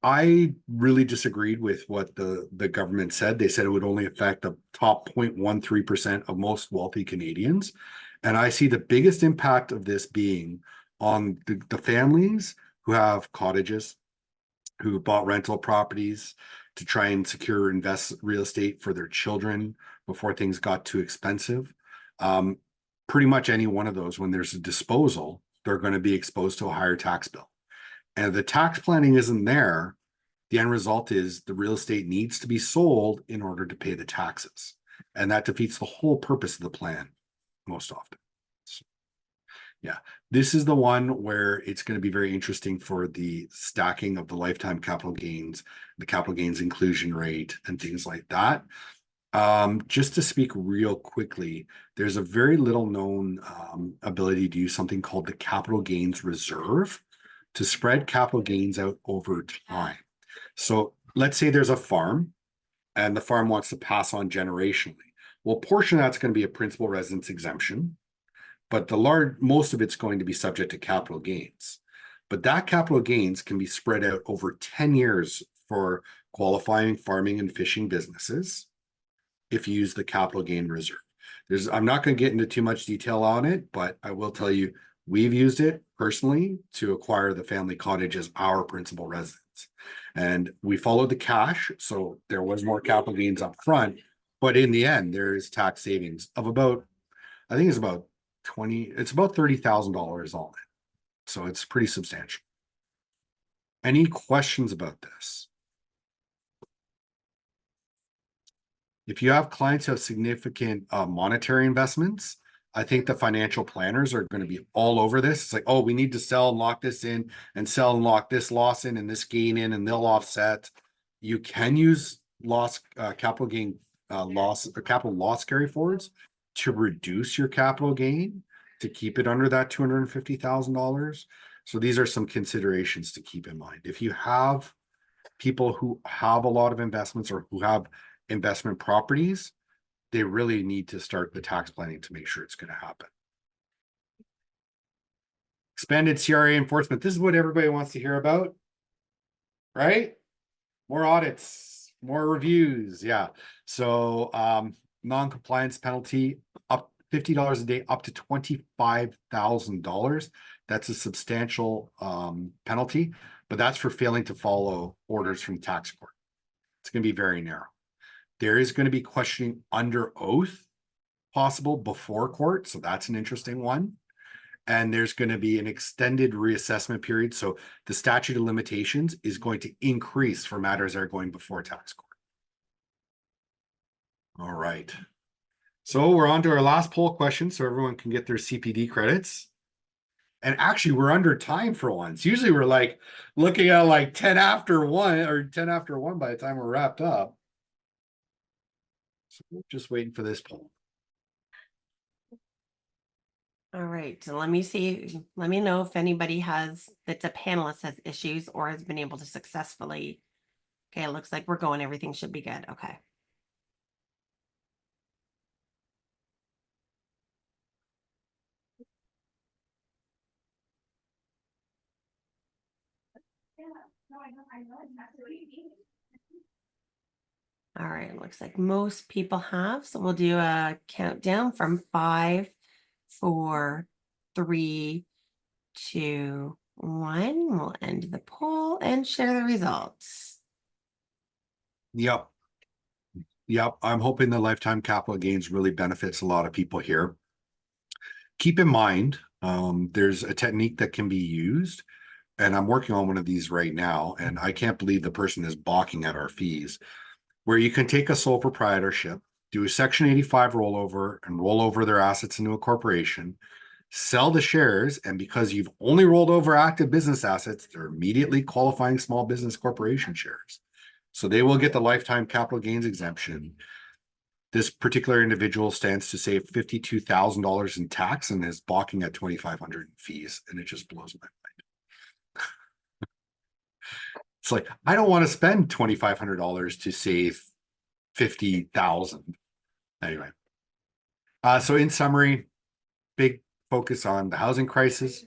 I really disagreed with what the government said. They said it would only affect the top 0.13% of most wealthy Canadians. And I see the biggest impact of this being on the families who have cottages, who bought rental properties to try and secure invest real estate for their children before things got too expensive. Pretty much any one of those, when there's a disposal, they're going to be exposed to a higher tax bill. And if the tax planning isn't there, the end result is the real estate needs to be sold in order to pay the taxes. And that defeats the whole purpose of the plan most often. So, yeah, this is the one where it's going to be very interesting for the stacking of the lifetime capital gains, the capital gains inclusion rate, and things like that. Just to speak real quickly, there's a very little known ability to use something called the capital gains reserve to spread capital gains out over time. So let's say there's a farm and the farm wants to pass on generationally. Well, a portion of that's going to be a principal residence exemption, but most of it's going to be subject to capital gains. But that capital gains can be spread out over 10 years for qualifying farming and fishing businesses if you use the capital gain reserve. I'm not going to get into too much detail on it, but I will tell you, we've used it personally to acquire the family cottage as our principal residence. And we followed the cash, so there was more capital gains up front, but in the end, there is tax savings of about, I think it's about $30,000 all in. So it's pretty substantial. Any questions about this? If you have clients who have significant monetary investments, I think the financial planners are going to be all over this. It's like, oh, we need to sell and lock this in and sell and lock this loss in and this gain in, and they'll offset. You can use capital gain loss or capital loss carry forwards to reduce your capital gain to keep it under that $250,000. So these are some considerations to keep in mind. If you have people who have a lot of investments or who have investment properties, they really need to start the tax planning to make sure it's going to happen. Expanded CRA enforcement. This is what everybody wants to hear about, right? More audits, more reviews. Yeah. So non-compliance penalty up $50 a day up to $25,000. That's a substantial penalty, but that's for failing to follow orders from tax court. It's going to be very narrow. There is going to be questioning under oath possible before court, so that's an interesting one. And there's going to be an extended reassessment period. So the statute of limitations is going to increase for matters that are going before tax court. All right. So we're on to our last poll question so everyone can get their CPD credits. And actually, we're under time for once. Usually we're like looking at like 10 after 1 or 10 after 1 by the time we're wrapped up. So we're just waiting for this poll. All right, so let me see. Let me know if anybody that's a panelist has issues or has been able to successfully. Okay, it looks like we're going. Everything should be good. Okay. All right, looks like most people have. So we'll do a countdown from 5, 4, 3, 2, 1. We'll end the poll and share the results. Yep. Yep. I'm hoping the lifetime capital gains really benefits a lot of people here. Keep in mind, there's a technique that can be used, and I'm working on one of these right now, and I can't believe the person is balking at our fees, where you can take a sole proprietorship, do a Section 85 rollover, and roll over their assets into a corporation, sell the shares, and because you've only rolled over active business assets, they're immediately qualifying small business corporation shares. So they will get the lifetime capital gains exemption. This particular individual stands to save $52,000 in tax and is balking at $2,500 in fees, and it just blows my mind. It's like, I don't want to spend $2,500 to save 50,000. Anyway. So in summary, big focus on the housing crisis,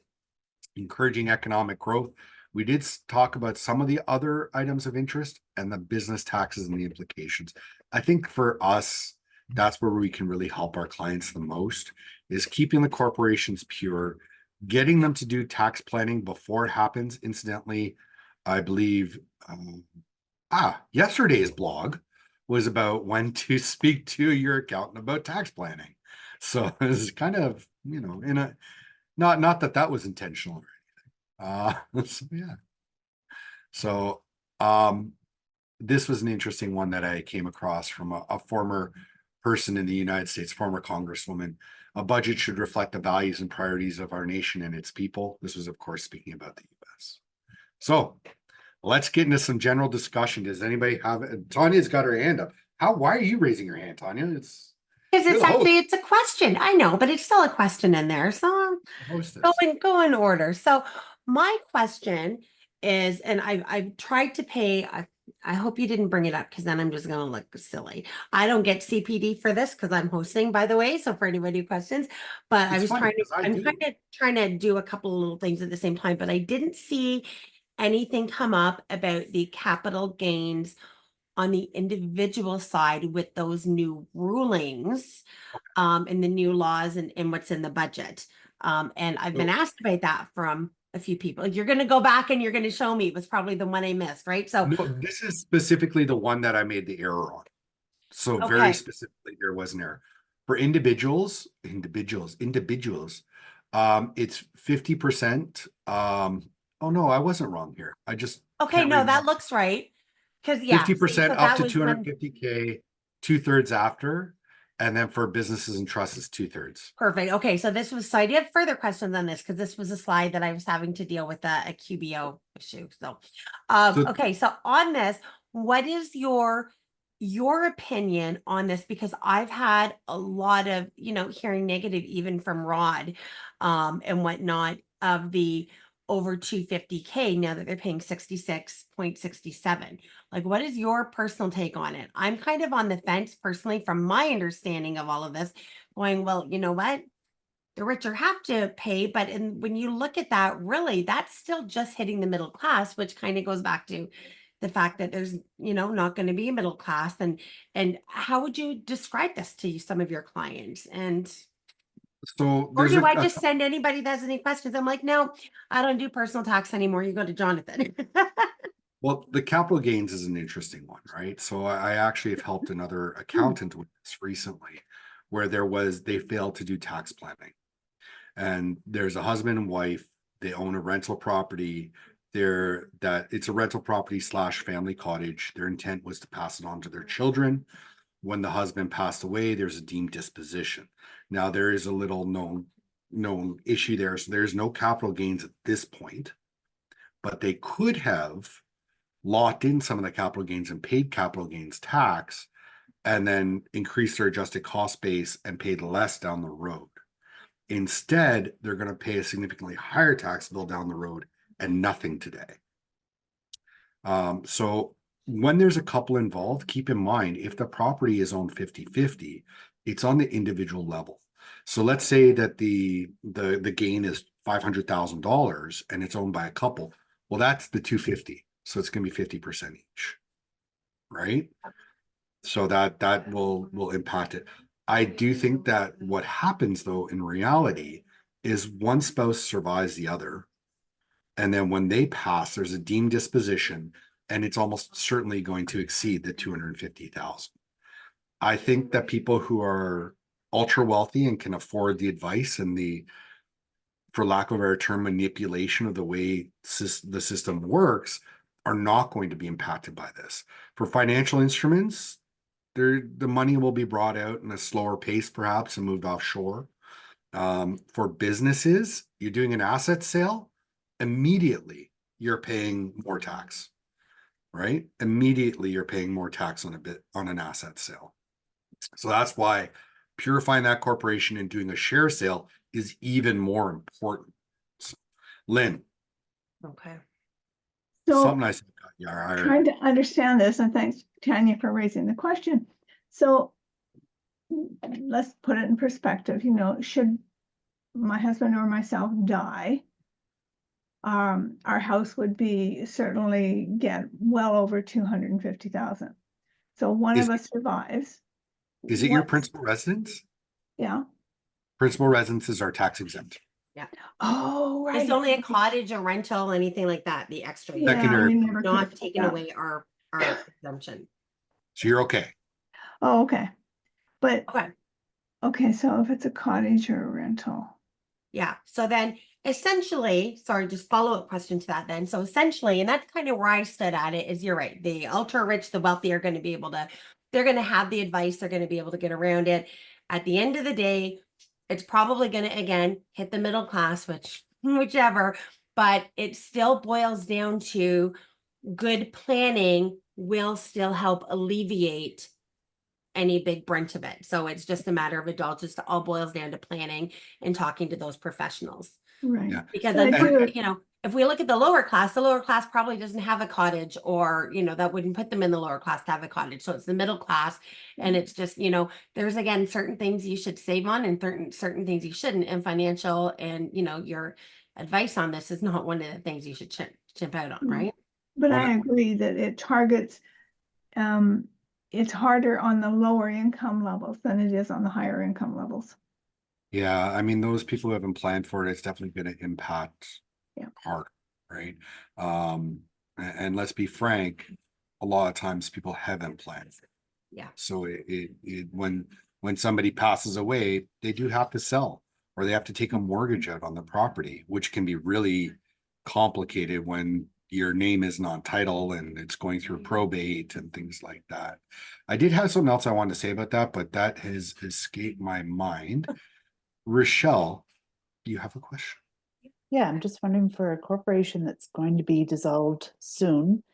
encouraging economic growth. We did talk about some of the other items of interest and the business taxes and the implications. I think for us, that's where we can really help our clients the most, is keeping the corporations pure, getting them to do tax planning before it happens. Incidentally, I believe yesterday's blog was about when to speak to your accountant about tax planning. So it's kind of, in a not that was intentional or anything. So yeah. So this was an interesting one that I came across from a former person in the United States, former congresswoman. A budget should reflect the values and priorities of our nation and its people. This was, of course, speaking about the US. So let's get into some general discussion. Does anybody have it? Tanya's got her hand up. Why are you raising your hand, Tanya? Because it's a question. I know, but it's still a question in there. So go in order. So my question is, and I've tried to pay. I hope you didn't bring it up because then I'm just going to look silly. I don't get CPD for this because I'm hosting, by the way. So for anybody who questions, but I'm trying to do a couple of little things at the same time, but I didn't see anything come up about the capital gains on the individual side with those new rulings and the new laws and what's in the budget. And I've been asked about that from a few people. You're going to go back and you're going to show me. It was probably the one I missed, right? So no, this is specifically the one that I made the error on. So very specifically, there was an error. For individuals, it's 50%. Oh no, I wasn't wrong here. I just no, that looks right. Because 50% up to 250K, 2/3 after. And then for businesses and trusts, it's 2/3. Perfect. Okay, so I did further questions on this because this was a slide that I was having to deal with a QBO issue. So, okay, so on this, what is your opinion on this? Because I've had a lot of hearing negative even from Rod, and whatnot of the over 250K now that they're paying 66.67. Like, what is your personal take on it? I'm kind of on the fence personally from my understanding of all of this, going, well, you know what? The richer have to pay, but when you look at that, really, that's still just hitting the middle class, which kind of goes back to the fact that there's, not going to be a middle class, and how would you describe this to some of your clients? And So or there's do I just send anybody that has any questions? I'm like, no, I don't do personal tax anymore. You go to Jonathan. well, the capital gains is an interesting one, right? So I actually have helped another accountant with this recently, where they failed to do tax planning. And there's a husband and wife, they own a rental property. It's a rental property / family cottage. Their intent was to pass it on to their children. When the husband passed away, there's a deemed disposition. Now there is a little known issue there. So there's no capital gains at this point, but they could have locked in some of the capital gains and paid capital gains tax, and then increased their adjusted cost base and paid less down the road. Instead, they're going to pay a significantly higher tax bill down the road and nothing today. So when there's a couple involved, keep in mind, if the property is owned 50-50, it's on the individual level. So let's say that the gain is $500,000 and it's owned by a couple. Well, that's the 250. So it's going to be 50% each, right? So that will impact it. I do think that what happens though in reality is one spouse survives the other, and then when they pass, there's a deemed disposition, and it's almost certainly going to exceed the 250,000. I think that people who are ultra wealthy and can afford the advice and for lack of a better term, manipulation of the way the system works are not going to be impacted by this. For financial instruments, the money will be brought out in a slower pace, perhaps, and moved offshore. For businesses, you're doing an asset sale, immediately you're paying more tax, right? Immediately you're paying more tax on an asset sale. So that's why purifying that corporation and doing a share sale is even more important. So, Lynn, Okay. So something I said, yeah, trying to understand this, and thanks, Tanya, for raising the question. So let's put it in perspective, should my husband or myself die, our house would be certainly get well over 250,000. So one of us survives. Is it your What's- principal residence? Yeah. Principal residences are tax exempt. Yeah. Oh, right. It's only a cottage, a rental, anything like that, the extra. Yeah, Secondary. I never could Not have taking that. away our exemption. So you're okay. Oh, okay. But, Okay. okay, so if it's a cottage or a rental. Yeah. So then essentially, sorry, just follow-up question to that then. So essentially, and that's kind of where I stood at it, is you're right. The ultra rich, the wealthy are going to be able to, they're going to have the advice, they're going to be able to get around it. At the end of the day, it's probably going to, again, hit the middle class, whichever, but it still boils down to good planning will still help alleviate any big brunt of it. So it's just a matter of it just all boils down to planning and talking to those professionals. Right. Yeah. Because But I do- if we look at the lower class probably doesn't have a cottage, or, that wouldn't put them in the lower class to have a cottage. So it's the middle class. And it's just, there's again, certain things you should save on and certain things you shouldn't, and financial and, your advice on this is not one of the things you should chimp out on, No. right? But Well, I agree that it targets, it's harder on the lower income levels than it is on the higher income levels. Yeah, I mean, those people who haven't planned for it, it's definitely going to impact Yeah. hard, right? And let's be frank, a lot of times people haven't planned for it. Yeah. So when somebody passes away, they do have to sell, or they have to take a mortgage out on the property, which can be really complicated when your name isn't on title and it's going through probate and things like that. I did have something else I wanted to say about that, but that has escaped my mind. Rochelle, do you have a question? Yeah, I'm just wondering, for a corporation that's going to be dissolved soon,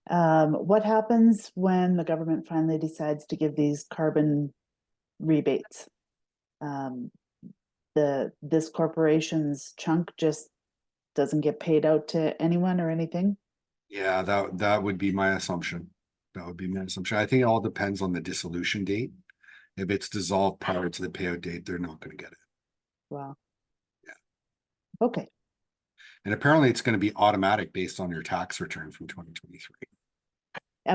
what happens when the government finally decides to give these carbon rebates? This corporation's chunk just doesn't get paid out to anyone or anything? Yeah, that would be my assumption. That would be my assumption. I think it all depends on the dissolution date. If it's dissolved prior to the payout date, they're not going to get it. Wow. Yeah. Okay. And apparently it's going to be automatic based on your tax return from 2023.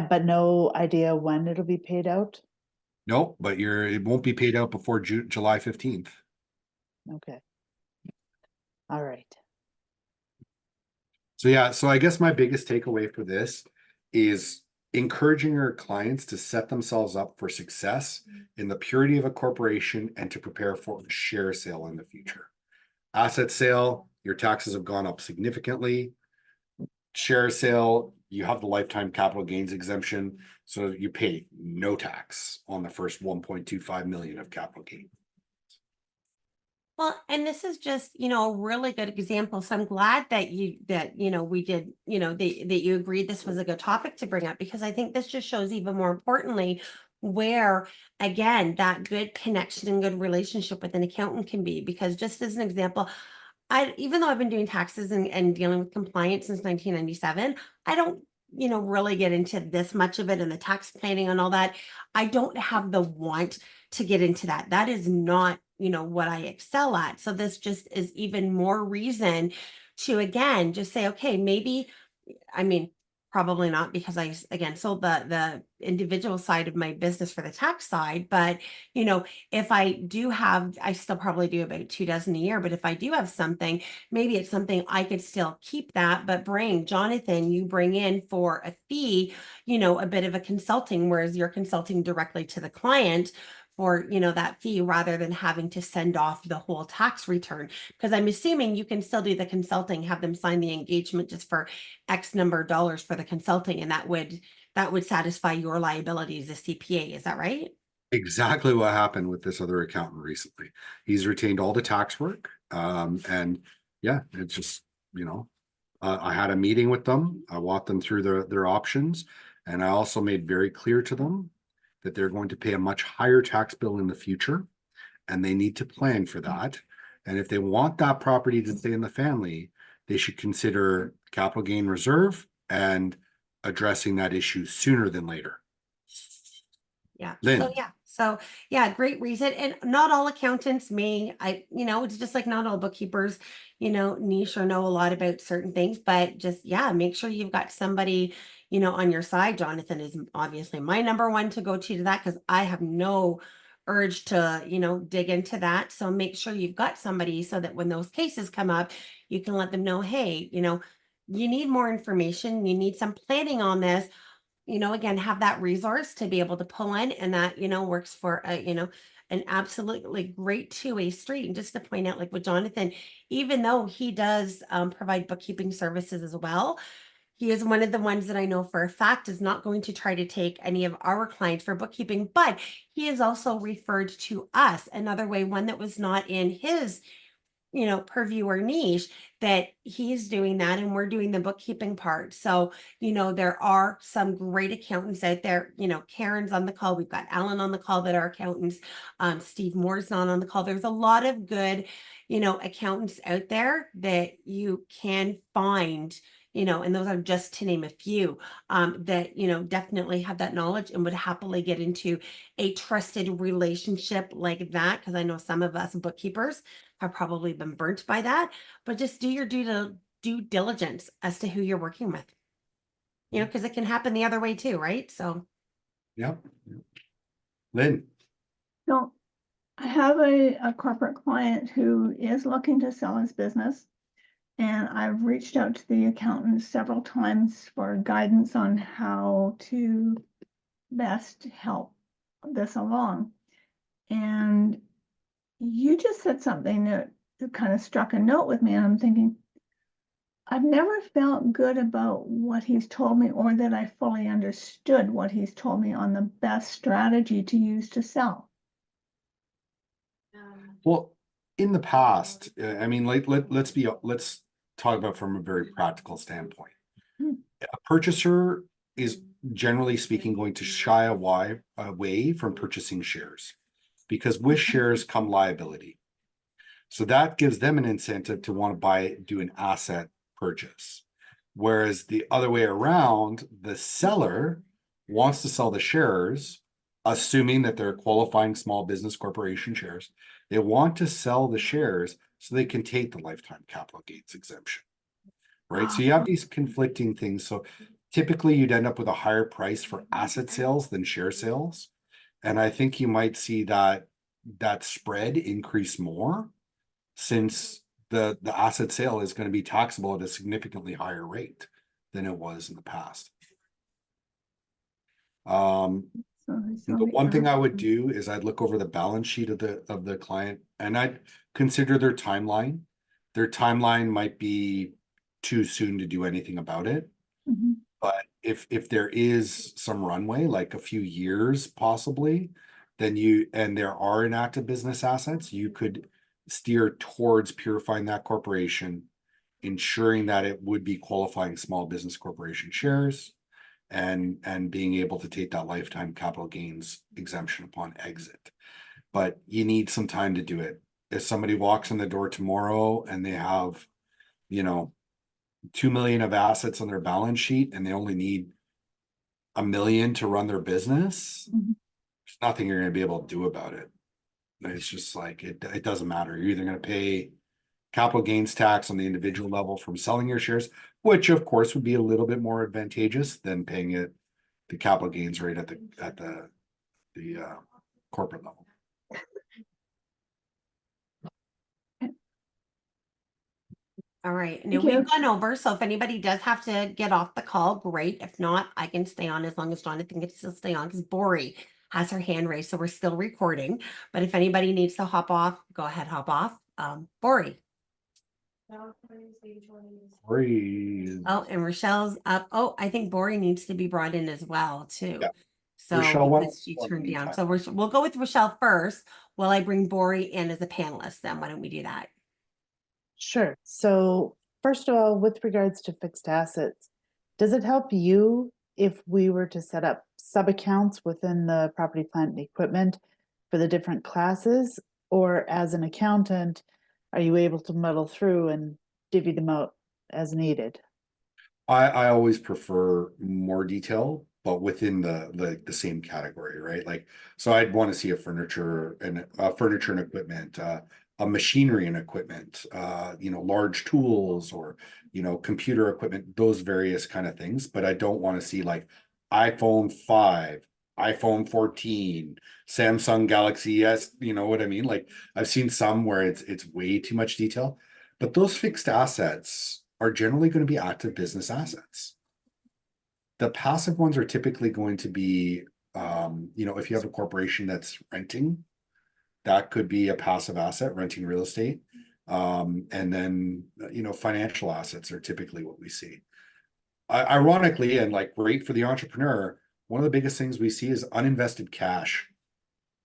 But no idea when it'll be paid out? Nope, but it won't be paid out before July 15th. Okay. All right. So yeah, so I guess my biggest takeaway for this is encouraging our clients to set themselves up for success in the purity of a corporation and to prepare for a share sale in the future. Asset sale, your taxes have gone up significantly. Share sale, you have the lifetime capital gains exemption, so you pay no tax on the first 1.25 million of capital gain. Well, and this is just, a really good example. So I'm glad that we did, that you agreed this was a good topic to bring up, because I think this just shows even more importantly where, again, that good connection and good relationship with an accountant can be. Because just as an example, even though I've been doing taxes and dealing with compliance since 1997, I don't, really get into this much of it and the tax planning and all that. I don't have the want to get into that. That is not, what I excel at. So this just is even more reason to, again, just say, okay, maybe, I mean, probably not, because again, sold the individual side of my business for the tax side. But, if I do have, I still probably do about 24 a year, but if I do have something, maybe it's something I could still keep that, but Jonathan, you bring in for a fee, a bit of a consulting, whereas you're consulting directly to the client for, that fee, rather than having to send off the whole tax return. Because I'm assuming you can still do the consulting, have them sign the engagement just for X number of dollars for the consulting, and that would satisfy your liability as a CPA. Is that right? Exactly what happened with this other accountant recently. He's retained all the tax work. And yeah, it's just, I had a meeting with them. I walked them through their options. And I also made very clear to them that they're going to pay a much higher tax bill in the future, and they need to plan for that. And if they want that property to stay in the family, they should consider capital gain reserve and addressing that issue sooner than later. Yeah. Lynn. So yeah, great reason. And not all accountants it's just like not all bookkeepers, niche or know a lot about certain things, but just, yeah, make sure you've got somebody, on your side. Jonathan is obviously my number one to go to that, because I have no urge to, dig into that. So make sure you've got somebody so that when those cases come up, you can let them know, hey, you need more information, you need some planning on this, again, have that resource to be able to pull in, and that, works for an absolutely great two-way street. And just to point out, like with Jonathan, even though he does provide bookkeeping services as well, he is one of the ones that I know for a fact is not going to try to take any of our clients for bookkeeping, but he is also referred to us another way, one that was not in his purview or niche, that he's doing that and we're doing the bookkeeping part. So, there are some great accountants out there. Karen's on the call. We've got Alan on the call that are accountants. Steve Moore's not on the call. There's a lot of good, accountants out there that you can find, and those are just to name a few, that, definitely have that knowledge and would happily get into a trusted relationship like that. Because I know some of us bookkeepers have probably been burnt by that, but just do your due diligence as to who you're working with, because it can happen the other way too, right? So, Yep. Lynn. So I have a corporate client who is looking to sell his business. And I've reached out to the accountant several times for guidance on how to best help this along. And you just said something that kind of struck a note with me, and I'm thinking, I've never felt good about what he's told me, or that I fully understood what he's told me on the best strategy to use to sell. Well, in the past, I mean, let's talk about from a very practical standpoint. Hmm. A purchaser is generally speaking going to shy away from purchasing shares, because with shares come liability. So that gives them an incentive to want to do an asset purchase. Whereas the other way around, the seller wants to sell the shares, assuming that they're qualifying small business corporation shares. They want to sell the shares so they can take the lifetime capital gains exemption. Right. So you have these conflicting things. So typically you'd end up with a higher price for asset sales than share sales. And I think you might see that spread increase more, since the asset sale is going to be taxable at a significantly higher rate than it was in the past. So The one thing I would do is I'd look over the balance sheet of the client, and I'd consider their timeline. Their timeline might be too soon to do anything about it. Mhm. But if there is some runway, like a few years possibly, then and there are inactive business assets, you could steer towards purifying that corporation, ensuring that it would be qualifying small business corporation shares, and being able to take that lifetime capital gains exemption upon exit. But you need some time to do it. If somebody walks in the door tomorrow and they have, 2 million of assets on their balance sheet and they only need $1 million to run their business, Mhm. there's nothing you're going to be able to do about it. It's just like it doesn't matter. You're either going to pay capital gains tax on the individual level from selling your shares, which of course would be a little bit more advantageous than paying it the capital gains rate at the corporate level. All right, now Thank you. we've gone over, so if anybody does have to get off the call, great. If not, I can stay on as long as Jonathan gets to stay on, because Bori has her hand raised, so we're still recording. But if anybody needs to hop off, go ahead, hop off. Bori. Breathe. Oh, and Rochelle's up. Oh, I think Bori needs to be brought in as well, too. Yeah. So Rochelle, why because she don't you turned down. meantime? So we'll go with Rochelle first while I bring Bori in as a panelist. Then why don't we do that? Sure. So first of all, with regards to fixed assets, does it help you if we were to set up sub-accounts within the property, plant, and equipment for the different classes? Or as an accountant, are you able to muddle through and divvy them out as needed? I always prefer more detail, but within the same category, right? Like, so I'd want to see a furniture and equipment, a machinery and equipment, large tools, or computer equipment, those various kind of things. But I don't want to see like iPhone 5, iPhone 14, Samsung Galaxy S, you know what I mean? Like, I've seen some where it's way too much detail, but those fixed assets are generally going to be active business assets. The passive ones are typically going to be, if you have a corporation that's renting, that could be a passive asset, renting real estate. And then, financial assets are typically what we see. Ironically, and like great for the entrepreneur, one of the biggest things we see is uninvested cash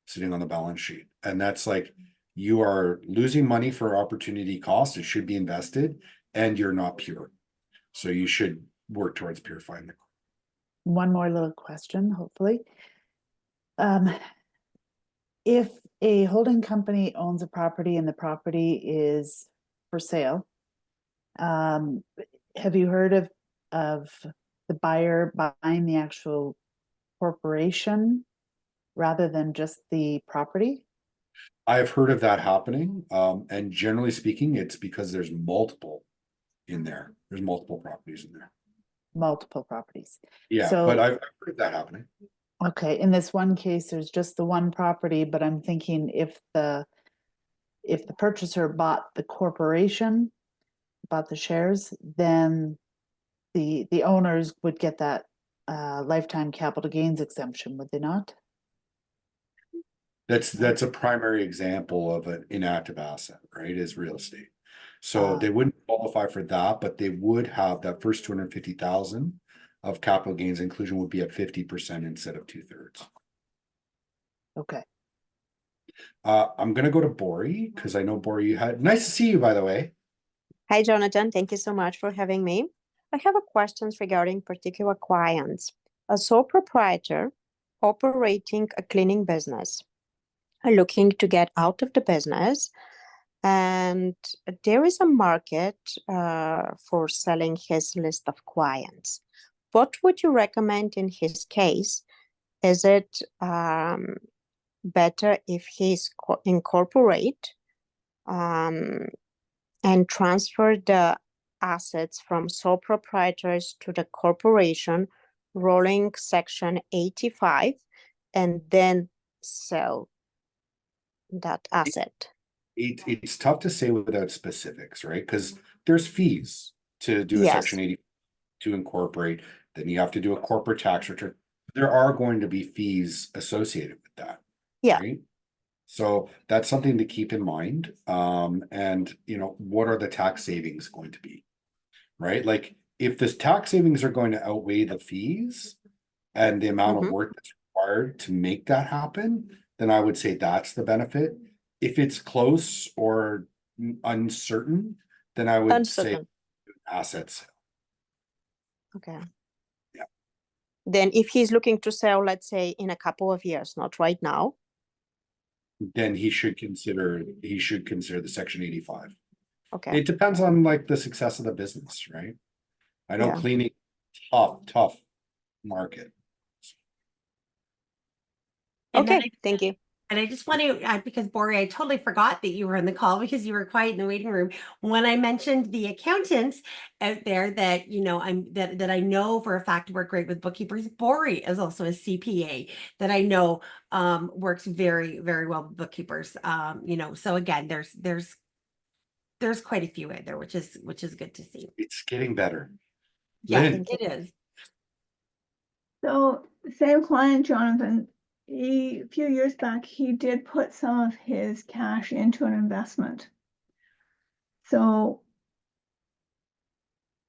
sitting on the balance sheet. And that's like, you are losing money for opportunity cost. It should be invested, and you're not pure. So you should work towards purifying the. One more little question, hopefully. If a holding company owns a property and the property is for sale, have you heard of the buyer buying the actual corporation rather than just the property? I've heard of that happening. And generally speaking, it's because there's multiple in there. There's multiple properties in there. Multiple properties. Yeah, So, but I've heard of that happening. okay, in this one case, there's just the one property, but I'm thinking if the purchaser bought the corporation, bought the shares, then the owners would get that lifetime capital gains exemption, would they not? That's a primary example of an inactive asset, right? Is real estate. So they wouldn't qualify for that, but they would have that first 250,000 of capital gains inclusion would be at 50% instead of 2/3. Okay. I'm gonna go to Bori because I know Bori, you had nice to see you, by the way. Hi, Jonathan. Thank you so much for having me. I have a questions regarding particular clients. A sole proprietor operating a cleaning business, looking to get out of the business, and there is a market for selling his list of clients. What would you recommend in his case? Is it better if he's incorporate and transfer the assets from sole proprietors to the corporation, rolling section 85, and then sell that asset? It's tough to say without specifics, right? Because there's fees to do a Yes. section 80 to incorporate, then you have to do a corporate tax return. There are going to be fees associated with that. Yeah. Right? So that's something to keep in mind. And what are the tax savings going to be? Right? Like if the tax savings are going to outweigh the fees and the amount of Mhm. work that's required to make that happen, then I would say that's the benefit. If it's close or uncertain, then I would say Uncertain. assets. Okay. Yeah. Then if he's looking to sell, let's say in a couple of years, not right now. Then he should consider the section 85. Okay. It depends on like the success of the business, right? I know Yeah. cleaning, tough market. And then Okay, thank you. And I just want to, because Bori, I totally forgot that you were in the call because you were quiet in the waiting room. When I mentioned the accountants out there that, that I know for a fact work great with bookkeepers, Bori is also a CPA that I know works very, very well with bookkeepers. So again, there's quite a few out there, which is good to see. It's getting better. Yeah, Lynn. it is. So same client, Jonathan, a few years back, he did put some of his cash into an investment. So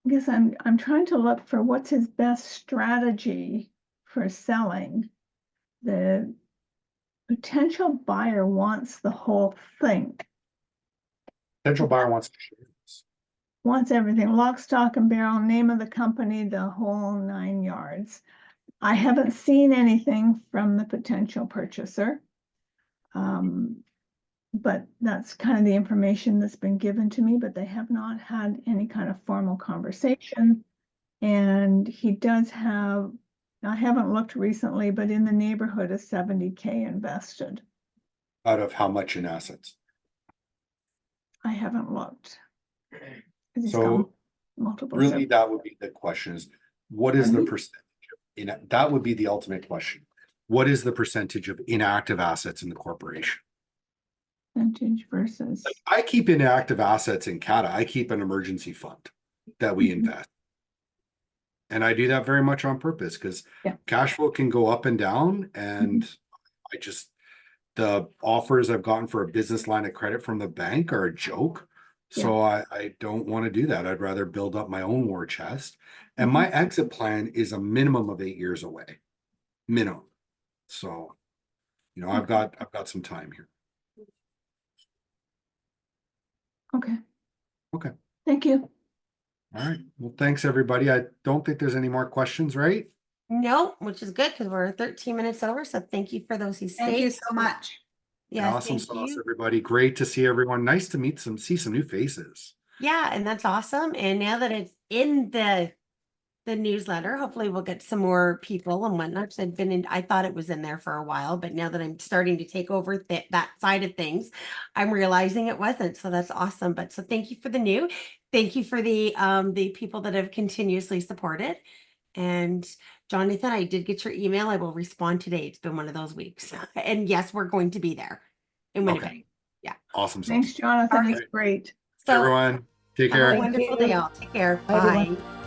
I guess I'm trying to look for what's his best strategy for selling. The potential buyer wants the whole thing, Potential buyer wants shares. wants everything, lock, stock, and barrel, name of the company, the whole 9 yards. I haven't seen anything from the potential purchaser. But that's kind of the information that's been given to me, but they have not had any kind of formal conversation. And he does have, I haven't looked recently, but in the neighborhood of 70K invested. Out of how much in assets? I haven't looked. 'Cause he's So got multiple. really that would be the question is, what is the Pardon me? percentage that would be the ultimate question. What is the percentage of inactive assets in the corporation? Percentage versus. I keep inactive assets in CATA. I keep an emergency fund that we invest. And I do that very much on purpose because Yeah. cash flow can go up and down. And the offers I've gotten for a business line of credit from the bank are a joke. So I don't want to do that. I'd rather build up my own war chest. And my exit plan is a minimum of 8 years away. Minimum. So, I've got some time here. Okay. Okay. Thank you. All right. Well, thanks everybody. I don't think there's any more questions, right? No, which is good because we're 13 minutes over. So thank you for those who stayed. Thank you so much. Yes, Awesome thank sauce, you. everybody. Great to see everyone. Nice to see some new faces. Yeah, and that's awesome. And now that it's in the newsletter, hopefully we'll get some more people and whatnot. I thought it was in there for a while, but now that I'm starting to take over that side of things, I'm realizing it wasn't. So that's awesome. But so thank you for the new. Thank you for the people that have continuously supported. And Jonathan, I did get your email. I will respond today. It's been one of those weeks. And yes, we're going to be there in Winnipeg. Okay. Yeah. Awesome. Thanks, Jonathan. It's great. So everyone, take care. have a wonderful day all. Take care. Bye, everyone. Bye.